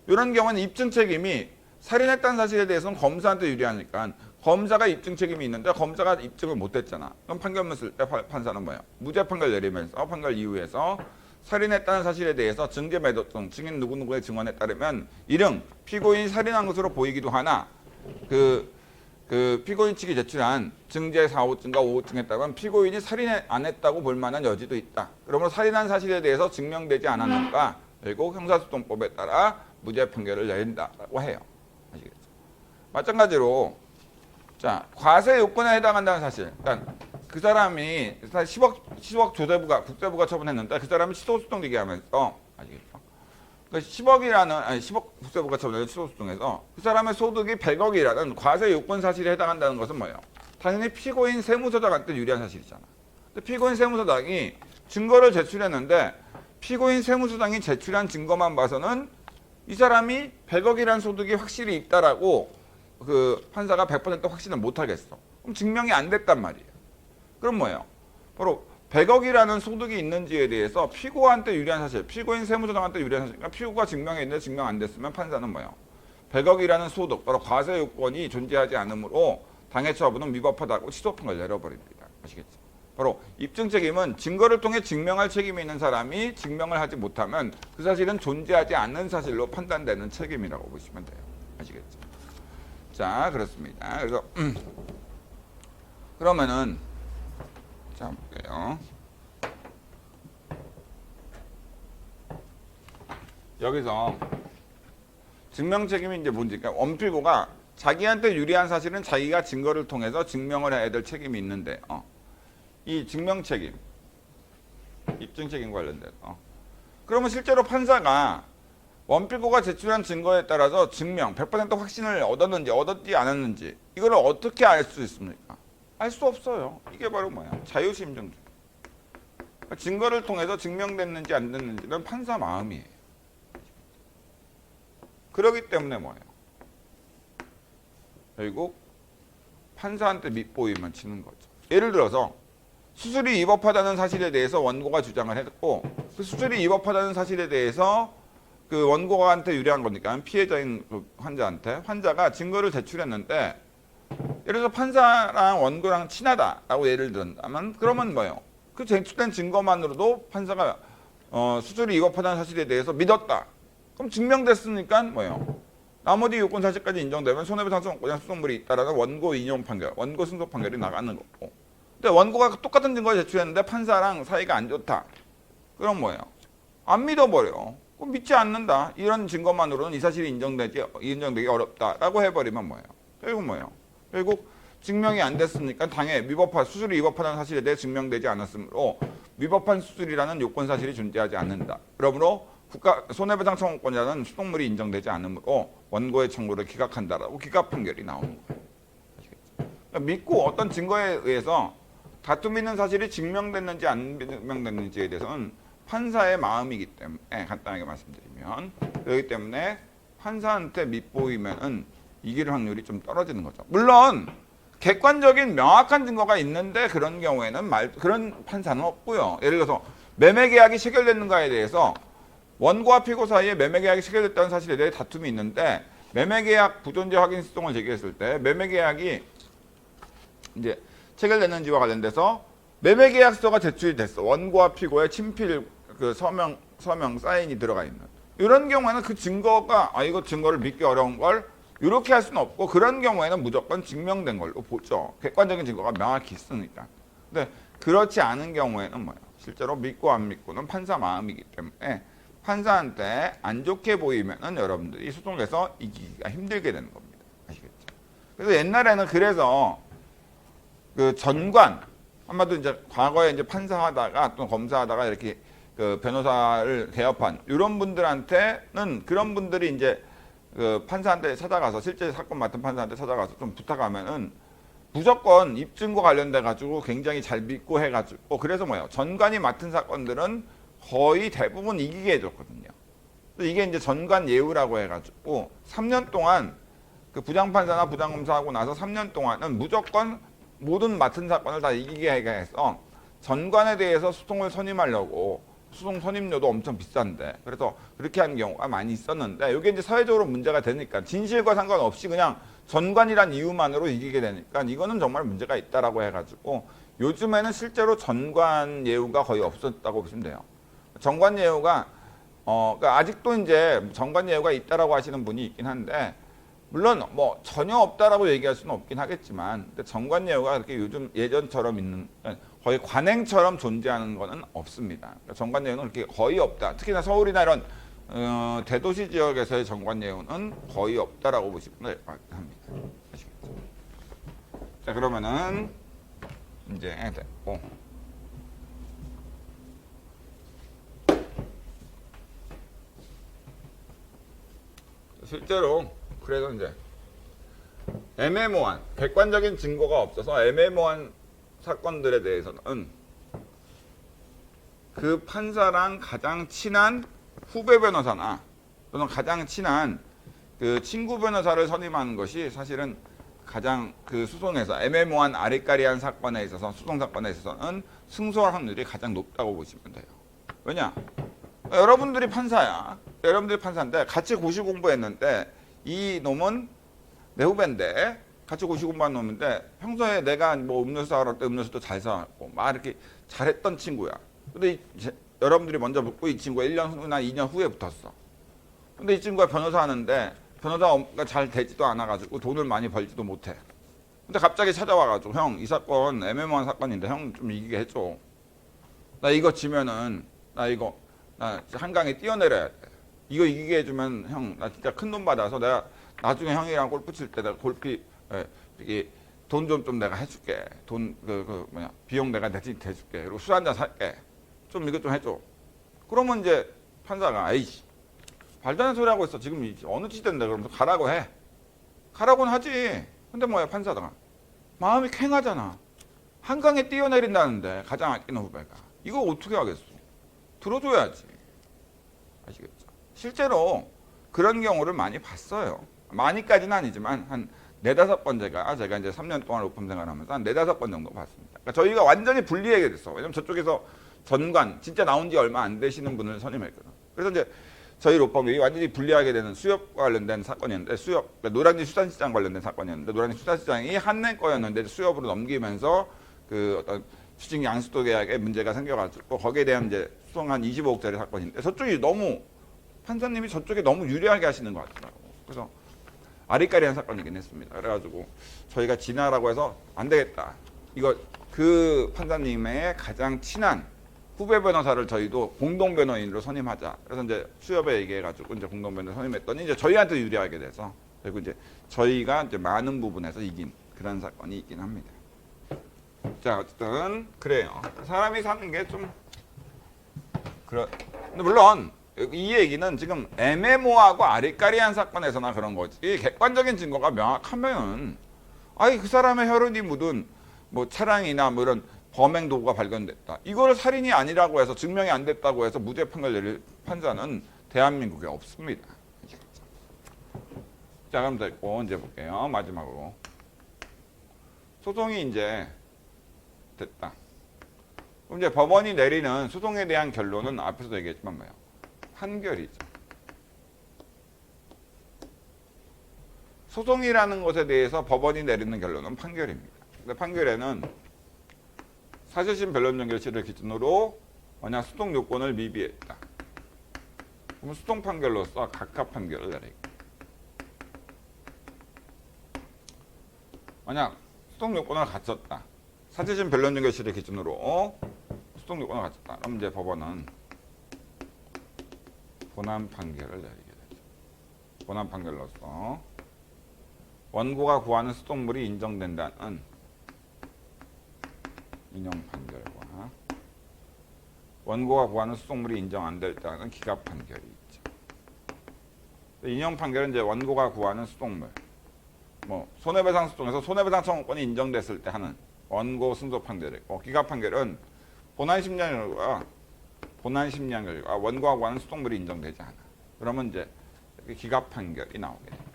이런 경우는 입증 책임이 살인했다는 사실에 대해서는 검사한테 유리하니까 검사가 입증 책임이 있는데 검사가 입증을 못했잖아. 그럼 판결문 쓸 때 판사는 뭐예요? 무죄 판결 내리면서 판결 이후에서 살인했다는 사실에 대해서 증거 매도성, 증인 누구누구의 증언에 따르면 이릉 피고인이 살인한 것으로 보이기도 하나 그 피고인 측이 제출한 증제 4호증과 5호증에 따르면 피고인이 살인 안 했다고 볼 만한 여지도 있다. 그러므로 살인한 사실에 대해서 증명되지 않았는가 결국 형사소송법에 따라 무죄 판결을 내린다라고 해요. 아시겠죠? 마찬가지로 자 과세 요건에 해당한다는 사실. 그러니까 그 사람이 10억 조세부가 국세부가 처분했는데 그 사람이 취소소송 얘기하면서 아시겠죠? 그러니까 10억 국세부가 처분한 취소소송에서 그 사람의 소득이 100억이라는 과세 요건 사실에 해당한다는 것은 뭐예요? 당연히 피고인 세무서장한테 유리한 사실이잖아. 근데 피고인 세무서장이 증거를 제출했는데 피고인 세무서장이 제출한 증거만 봐서는 이 사람이 100억이라는 소득이 확실히 있다라고 그 판사가 100% 확신을 못 하겠어. 그럼 증명이 안 됐단 말이에요. 그럼 뭐예요? 바로 100억이라는 소득이 있는지에 대해서 피고한테 유리한 사실, 피고인 세무서장한테 유리한 사실, 그러니까 피고가 증명했는데 증명 안 됐으면 판사는 뭐예요? 100억이라는 소득, 바로 과세 요건이 존재하지 않으므로 당해 처분은 위법하다고 취소 판결을 내려버립니다. 아시겠죠? 바로 입증 책임은 증거를 통해 증명할 책임이 있는 사람이 증명을 하지 못하면 그 사실은 존재하지 않는 사실로 판단되는 책임이라고 보시면 돼요. 아시겠죠? 자, 그렇습니다. 그래서 그러면은 자, 볼게요. 여기서 증명 책임이 이제 뭔지, 그러니까 원피고가 자기한테 유리한 사실은 자기가 증거를 통해서 증명을 해야 될 책임이 있는데, 이 증명 책임, 입증 책임 관련돼서. 그러면 실제로 판사가 원피고가 제출한 증거에 따라서 증명, 100% 확신을 얻었지 않았는지, 이걸 어떻게 알 수 있습니까? 알 수 없어요. 이게 바로 뭐야? 자유심증주의. 그러니까 증거를 통해서 증명됐는지 안 됐는지는 판사 마음이에요. 그렇기 때문에 뭐예요? 결국 판사한테 밑보이만 치는 거죠. 예를 들어서 수술이 위법하다는 사실에 대해서 원고가 주장을 했고 그 수술이 위법하다는 사실에 대해서 그 원고한테 유리한 거니까 피해자인 그 환자가 증거를 제출했는데 예를 들어서 판사랑 원고랑 친하다라고 예를 들었다면 그러면 뭐예요? 그 제출된 증거만으로도 판사가 수술이 위법하다는 사실에 대해서 믿었다. 그럼 증명됐으니까 뭐예요? 나머지 요건 사실까지 인정되면 손해배상청구나 수송물이 있다라는 원고 인용 판결, 원고 승소 판결이 나가는 거고. 근데 원고가 똑같은 증거를 제출했는데 판사랑 사이가 안 좋다. 그럼 뭐예요? 안 믿어버려. 그럼 믿지 않는다. 이런 증거만으로는 이 사실이 인정되기 어렵다라고 해버리면 뭐예요? 결국 뭐예요? 결국 증명이 안 됐으니까 당해 수술이 위법하다는 사실에 대해 증명되지 않았으므로 위법한 수술이라는 요건 사실이 존재하지 않는다. 그러므로 손해배상 청구권자는 수송물이 인정되지 않으므로 원고의 청구를 기각한다라고 기각 판결이 나오는 거예요. 그러니까 믿고 어떤 증거에 의해서 다툼 있는 사실이 증명됐는지 안 증명됐는지에 대해서는 판사의 마음이기 때문에 간단하게 말씀드리면 그렇기 때문에 판사한테 밑보이면은 이길 확률이 좀 떨어지는 거죠. 물론 객관적인 명확한 증거가 있는데 그런 경우에는 그런 판사는 없고요. 예를 들어서 매매계약이 체결됐는가에 대해서 원고와 피고 사이에 매매계약이 체결됐다는 사실에 대해 다툼이 있는데 매매계약 부존재 확인 소송을 제기했을 때 매매계약이 이제 체결됐는지와 관련돼서 매매계약서가 제출이 됐어. 원고와 피고의 친필 그 서명 사인이 들어가 있는 이런 경우에는 그 증거가 이거 증거를 믿기 어려운 걸 이렇게 할 수는 없고 그런 경우에는 무조건 증명된 걸로 보죠. 객관적인 증거가 명확히 있으니까. 근데 그렇지 않은 경우에는 뭐예요? 실제로 믿고 안 믿고는 판사 마음이기 때문에 판사한테 안 좋게 보이면은 여러분들이 소송에서 이기기가 힘들게 되는 겁니다. 아시겠죠? 그래서 옛날에는 그래서 그 전관 한마디로 이제 과거에 이제 판사하다가 또 검사하다가 이렇게 그 변호사를 개업한 이런 분들한테는 그런 분들이 이제 그 판사한테 찾아가서 실제 사건 맡은 판사한테 찾아가서 좀 부탁하면은 무조건 입증과 관련돼 가지고 굉장히 잘 믿고 해가지고 그래서 뭐예요? 전관이 맡은 사건들은 거의 대부분 이기게 해줬거든요. 이게 이제 전관 예우라고 해가지고 3년 동안 그 부장판사나 부장검사하고 나서 3년 동안은 무조건 모든 맡은 사건을 다 이기게 해서 전관에 대해서 소송을 선임하려고 소송 선임료도 엄청 비싼데 그래서 그렇게 하는 경우가 많이 있었는데 이게 이제 사회적으로 문제가 되니까 진실과 상관없이 그냥 전관이란 이유만으로 이기게 되니까 이거는 정말 문제가 있다라고 해가지고 요즘에는 실제로 전관 예우가 거의 없었다고 보시면 돼요. 전관 예우가 그러니까 아직도 이제 전관 예우가 있다라고 하시는 분이 있긴 한데 물론 뭐 전혀 없다라고 얘기할 수는 없긴 하겠지만 근데 전관 예우가 그렇게 요즘 예전처럼 있는 거의 관행처럼 존재하는 것은 없습니다. 그러니까 전관 예우는 그렇게 거의 없다. 특히나 서울이나 이런 대도시 지역에서의 전관 예우는 거의 없다라고 보시면 될 것 합니다. 아시겠죠? 자 그러면은 이제 됐고 실제로 그래서 이제 애매모호한 객관적인 증거가 없어서 애매모호한 사건들에 대해서는 그 판사랑 가장 친한 후배 변호사나 또는 가장 친한 그 친구 변호사를 선임하는 것이 사실은 가장 그 소송에서 애매모호한 아리까리한 사건에 있어서 소송 사건에 있어서는 승소할 확률이 가장 높다고 보시면 돼요. 왜냐? 여러분들이 판사야. 여러분들이 판사인데 같이 고시 공부했는데 이 놈은 내 후배인데 같이 고시 공부한 놈인데 평소에 내가 뭐 음료수 사갈 때 음료수도 잘 사갖고 막 이렇게 잘했던 친구야. 근데 여러분들이 먼저 붙고 이 친구가 1년 후나 2년 후에 붙었어. 근데 이 친구가 변호사 하는데 변호사가 잘 되지도 않아가지고 돈을 많이 벌지도 못해. 근데 갑자기 찾아와가지고 형 이 사건 애매모호한 사건인데 형 좀 이기게 해줘. 나 이거 지면은 나 한강에 뛰어내려야 돼. 이거 이기게 해주면 형 나 진짜 큰 돈 받아서 내가 나중에 형이랑 골프 칠 때 내가 골프 이게 돈 좀 내가 해줄게. 돈 비용 내가 대줄게. 그리고 술 한잔 살게. 좀 이것 좀 해줘. 그러면 이제 판사가 아이씨 말도 안 되는 소리 하고 있어. 지금 어느 시대인데 그러면서 가라고 해. 가라고는 하지. 근데 뭐야 판사가 마음이 캥하잖아. 한강에 뛰어내린다는데 가장 아끼는 후배가 이거 어떻게 하겠어? 들어줘야지. 아시겠죠? 실제로 그런 경우를 많이 봤어요. 많이까지는 아니지만 한 4-5번 제가 이제 3년 동안 로펌 생활하면서 한 4-5번 정도 봤습니다. 그러니까 저희가 완전히 분리하게 됐어. 왜냐면 저쪽에서 전관 진짜 나온 지 얼마 안 되시는 분을 선임했거든. 그래서 이제 저희 로펌이 완전히 분리하게 되는 수협과 관련된 사건이었는데 그러니까 노량진 수산시장 관련된 사건이었는데 노량진 수산시장이 한내 거였는데 수협으로 넘기면서 그 어떤 수직 양수도 계약에 문제가 생겨가지고 거기에 대한 이제 소송 한 25억짜리 사건인데 저쪽이 너무 판사님이 저쪽에 너무 유리하게 하시는 것 같더라고. 그래서 아리까리한 사건이긴 했습니다. 그래가지고 저희가 진화라고 해서 안 되겠다. 이거 그 판사님의 가장 친한 후배 변호사를 저희도 공동 변호인으로 선임하자. 그래서 이제 수협에 얘기해가지고 이제 공동 변호 선임했더니 이제 저희한테 유리하게 돼서 그리고 이제 저희가 이제 많은 부분에서 이긴 그런 사건이 있긴 합니다. 자 어쨌든 그래요. 사람이 사는 게 좀 근데 물론 이 얘기는 지금 애매모호하고 아리까리한 사건에서나 그런 거지 객관적인 증거가 명확하면 아니 그 사람의 혈흔이 묻은 뭐 차량이나 뭐 이런 범행 도구가 발견됐다. 이거를 살인이 아니라고 해서 증명이 안 됐다고 해서 무죄 판결 내릴 판사는 대한민국에 없습니다. 자 그럼 됐고 이제 볼게요. 마지막으로 소송이 이제 됐다. 그럼 이제 법원이 내리는 소송에 대한 결론은 앞에서도 얘기했지만 뭐예요? 판결이죠. 소송이라는 것에 대해서 법원이 내리는 결론은 판결입니다. 근데 판결에는 사실심 변론 연결실을 기준으로 만약 소송 요건을 미비했다. 그럼 소송 판결로서 각하 판결을 내리고 만약 소송 요건을 갖췄다. 사실심 변론 연결실을 기준으로 소송 요건을 갖췄다. 그럼 이제 법원은 본안 판결을 내리게 되죠. 본안 판결로서 원고가 구하는 소송물이 인정된다는 인용 판결과 원고가 구하는 소송물이 인정 안 될 때는 기각 판결이 있죠. 인용 판결은 이제 원고가 구하는 소송물, 뭐 손해배상 소송에서 손해배상 청구권이 인정됐을 때 하는 원고 승소 판결이고 기각 판결은 본안 심리한 결과 원고가 구하는 소송물이 인정되지 않아. 그러면 이제 기각 판결이 나오게 됩니다.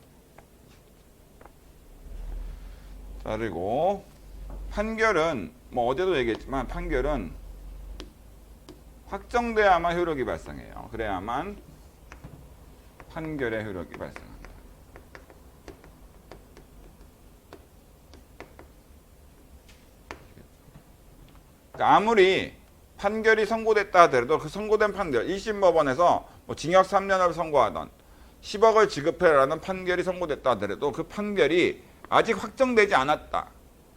자 그리고 판결은 뭐 어제도 얘기했지만 판결은 확정돼야만 효력이 발생해요. 그래야만 판결의 효력이 발생합니다. 그러니까 아무리 판결이 선고됐다 하더라도 그 선고된 판결, 1심 법원에서 뭐 징역 3년을 선고하던 10억을 지급해라는 판결이 선고됐다 하더라도 그 판결이 아직 확정되지 않았다.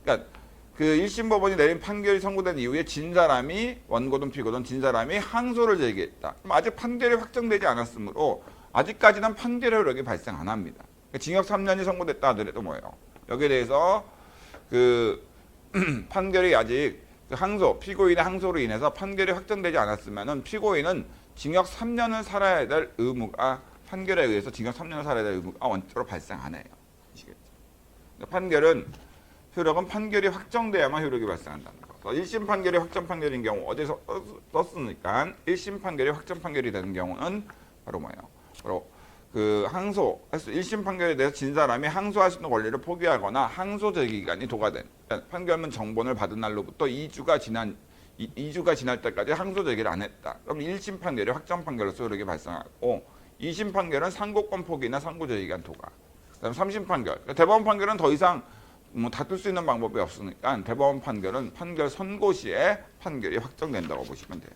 그러니까 그 1심 법원이 내린 판결이 선고된 이후에 진 사람이 원고든 피고든 진 사람이 항소를 제기했다. 그럼 아직 판결이 확정되지 않았으므로 아직까지는 판결의 효력이 발생 안 합니다. 그러니까 징역 3년이 선고됐다 하더라도 뭐예요? 여기에 대해서 그 판결이 아직 그 항소, 피고인의 항소로 인해서 판결이 확정되지 않았으면은 피고인은 징역 3년을 살아야 될 의무가 판결에 의해서 징역 3년을 살아야 될 의무가 원칙으로 발생 안 해요. 아시겠죠? 그러니까 판결은 효력은 판결이 확정돼야만 효력이 발생한다는 거. 1심 판결이 확정 판결인 경우 어디서 썼으니까 1심 판결이 확정 판결이 되는 경우는 바로 뭐예요? 바로 그 항소, 1심 판결에 대해서 진 사람이 항소할 수 있는 권리를 포기하거나 항소 제기 기간이 도과된 판결문 정본을 받은 날로부터 2주가 지날 때까지 항소 제기를 안 했다. 그럼 1심 판결이 확정 판결로서 효력이 발생하고 2심 판결은 상고권 포기나 상고 제기 기간 도과. 그다음 3심 판결. 그러니까 대법원 판결은 더 이상 뭐 다툴 수 있는 방법이 없으니까 대법원 판결은 판결 선고 시에 판결이 확정된다고 보시면 돼요.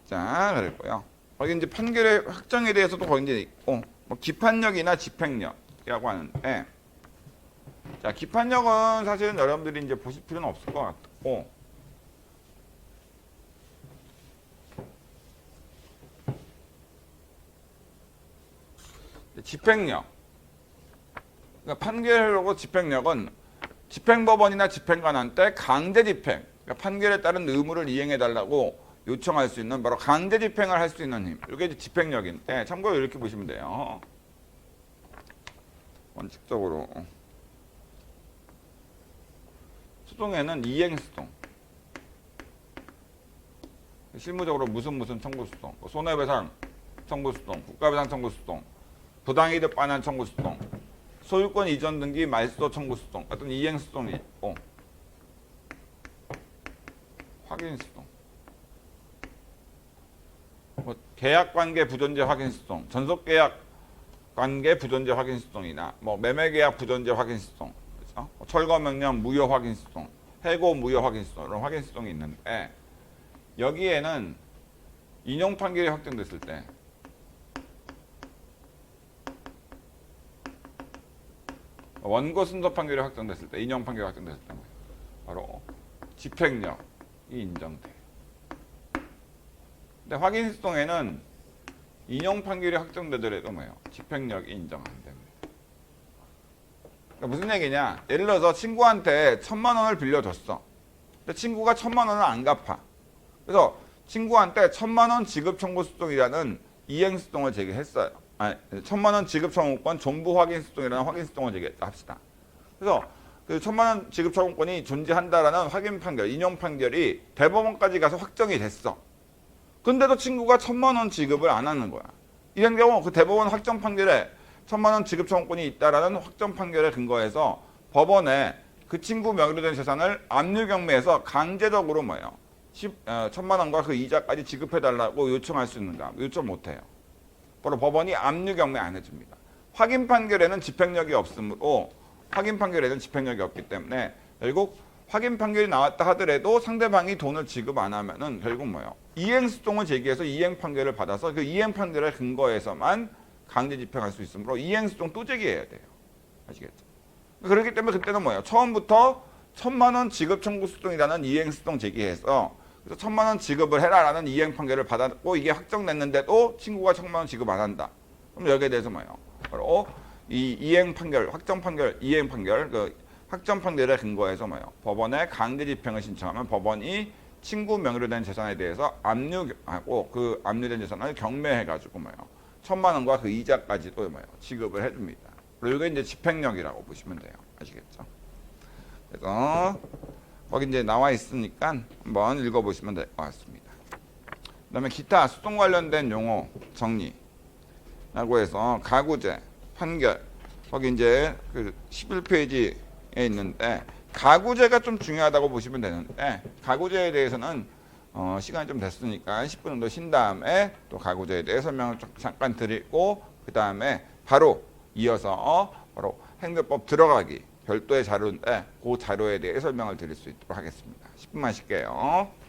자, 그랬고요. 거기 이제 판결의 확정에 대해서도 거기 이제 있고, 뭐 기판력이나 집행력이라고 하는데, 자, 기판력은 사실은 여러분들이 이제 보실 필요는 없을 것 같고, 집행력. 그러니까 판결하고 집행력은 집행법원이나 집행관한테 강제 집행, 그러니까 판결에 따른 의무를 이행해달라고 요청할 수 있는 바로 강제 집행을 할 수 있는 힘. 이게 이제 집행력인데 참고로 이렇게 보시면 돼요. 원칙적으로 소송에는 이행수송, 실무적으로 무슨 청구수송, 손해배상 청구수송, 국가배상 청구수송, 부당이득 반환 청구수송, 소유권 이전 등기 말소 청구수송 같은 이행수송이 있고 확인수송, 뭐 계약관계 부존재 확인수송, 전속계약관계 부존재 확인수송이나 뭐 매매계약 부존재 확인수송, 그렇죠? 철거명령 무효 확인수송, 해고 무효 확인수송 이런 확인수송이 있는데 여기에는 인용 판결이 확정됐을 때 원고 순서 판결이 확정됐을 때 인용 판결이 확정됐을 때 바로 집행력이 인정돼요. 근데 확인수송에는 인용 판결이 확정되더라도 뭐예요? 집행력이 인정 안 됩니다. 그러니까 무슨 얘기냐? 예를 들어서 친구한테 1,000만 원을 빌려줬어. 근데 친구가 1,000만 원을 안 갚아. 그래서 친구한테 1,000만 원 지급 청구 수송이라는 이행 수송을 제기했어요. 1,000만 원 지급 청구권 존부 확인 수송이라는 확인 수송을 제기했다 합시다. 그래서 그 1,000만 원 지급 청구권이 존재한다라는 확인 판결, 인용 판결이 대법원까지 가서 확정이 됐어. 근데도 친구가 1,000만 원 지급을 안 하는 거야. 이런 경우 그 대법원 확정 판결에 1,000만 원 지급 청구권이 있다라는 확정 판결에 근거해서 법원에 그 친구 명의로 된 재산을 압류 경매해서 강제적으로 뭐예요? 1,000만 원과 그 이자까지 지급해달라고 요청할 수 있는가? 요청 못해요. 바로 법원이 압류 경매 안 해줍니다. 확인 판결에는 집행력이 없으므로 확인 판결에는 집행력이 없기 때문에 결국 확인 판결이 나왔다 하더라도 상대방이 돈을 지급 안 하면은 결국 뭐예요? 이행수송을 제기해서 이행 판결을 받아서 그 이행 판결에 근거해서만 강제 집행할 수 있으므로 이행수송 또 제기해야 돼요. 아시겠죠? 그렇기 때문에 그때는 뭐예요? 처음부터 1,000만 원 지급 청구 수송이라는 이행수송 제기해서 그래서 1,000만 원 지급을 해라라는 이행 판결을 받았고 이게 확정됐는데도 친구가 1,000만 원 지급 안 한다. 그럼 여기에 대해서 뭐예요? 바로 이 이행 판결, 확정 판결, 이행 판결, 그 확정 판결에 근거해서 뭐예요? 법원에 강제 집행을 신청하면 법원이 친구 명의로 된 재산에 대해서 압류하고 그 압류된 재산을 경매해가지고 뭐예요? 1,000만 원과 그 이자까지도 뭐예요? 지급을 해줍니다. 그리고 이게 이제 집행력이라고 보시면 돼요. 아시겠죠? 그래서 거기 이제 나와 있으니까 한번 읽어보시면 될 것 같습니다. 그다음에 기타 소송 관련된 용어 정리라고 해서 가구제, 판결 거기 이제 그 11페이지에 있는데 가구제가 좀 중요하다고 보시면 되는데 가구제에 대해서는 시간이 좀 됐으니까 10분 정도 쉰 다음에 또 가구제에 대해 설명을 잠깐 드리고 그 다음에 바로 이어서 바로 행정법 들어가기 별도의 자료인데 그 자료에 대해 설명을 드릴 수 있도록 하겠습니다. 10분만 쉴게요.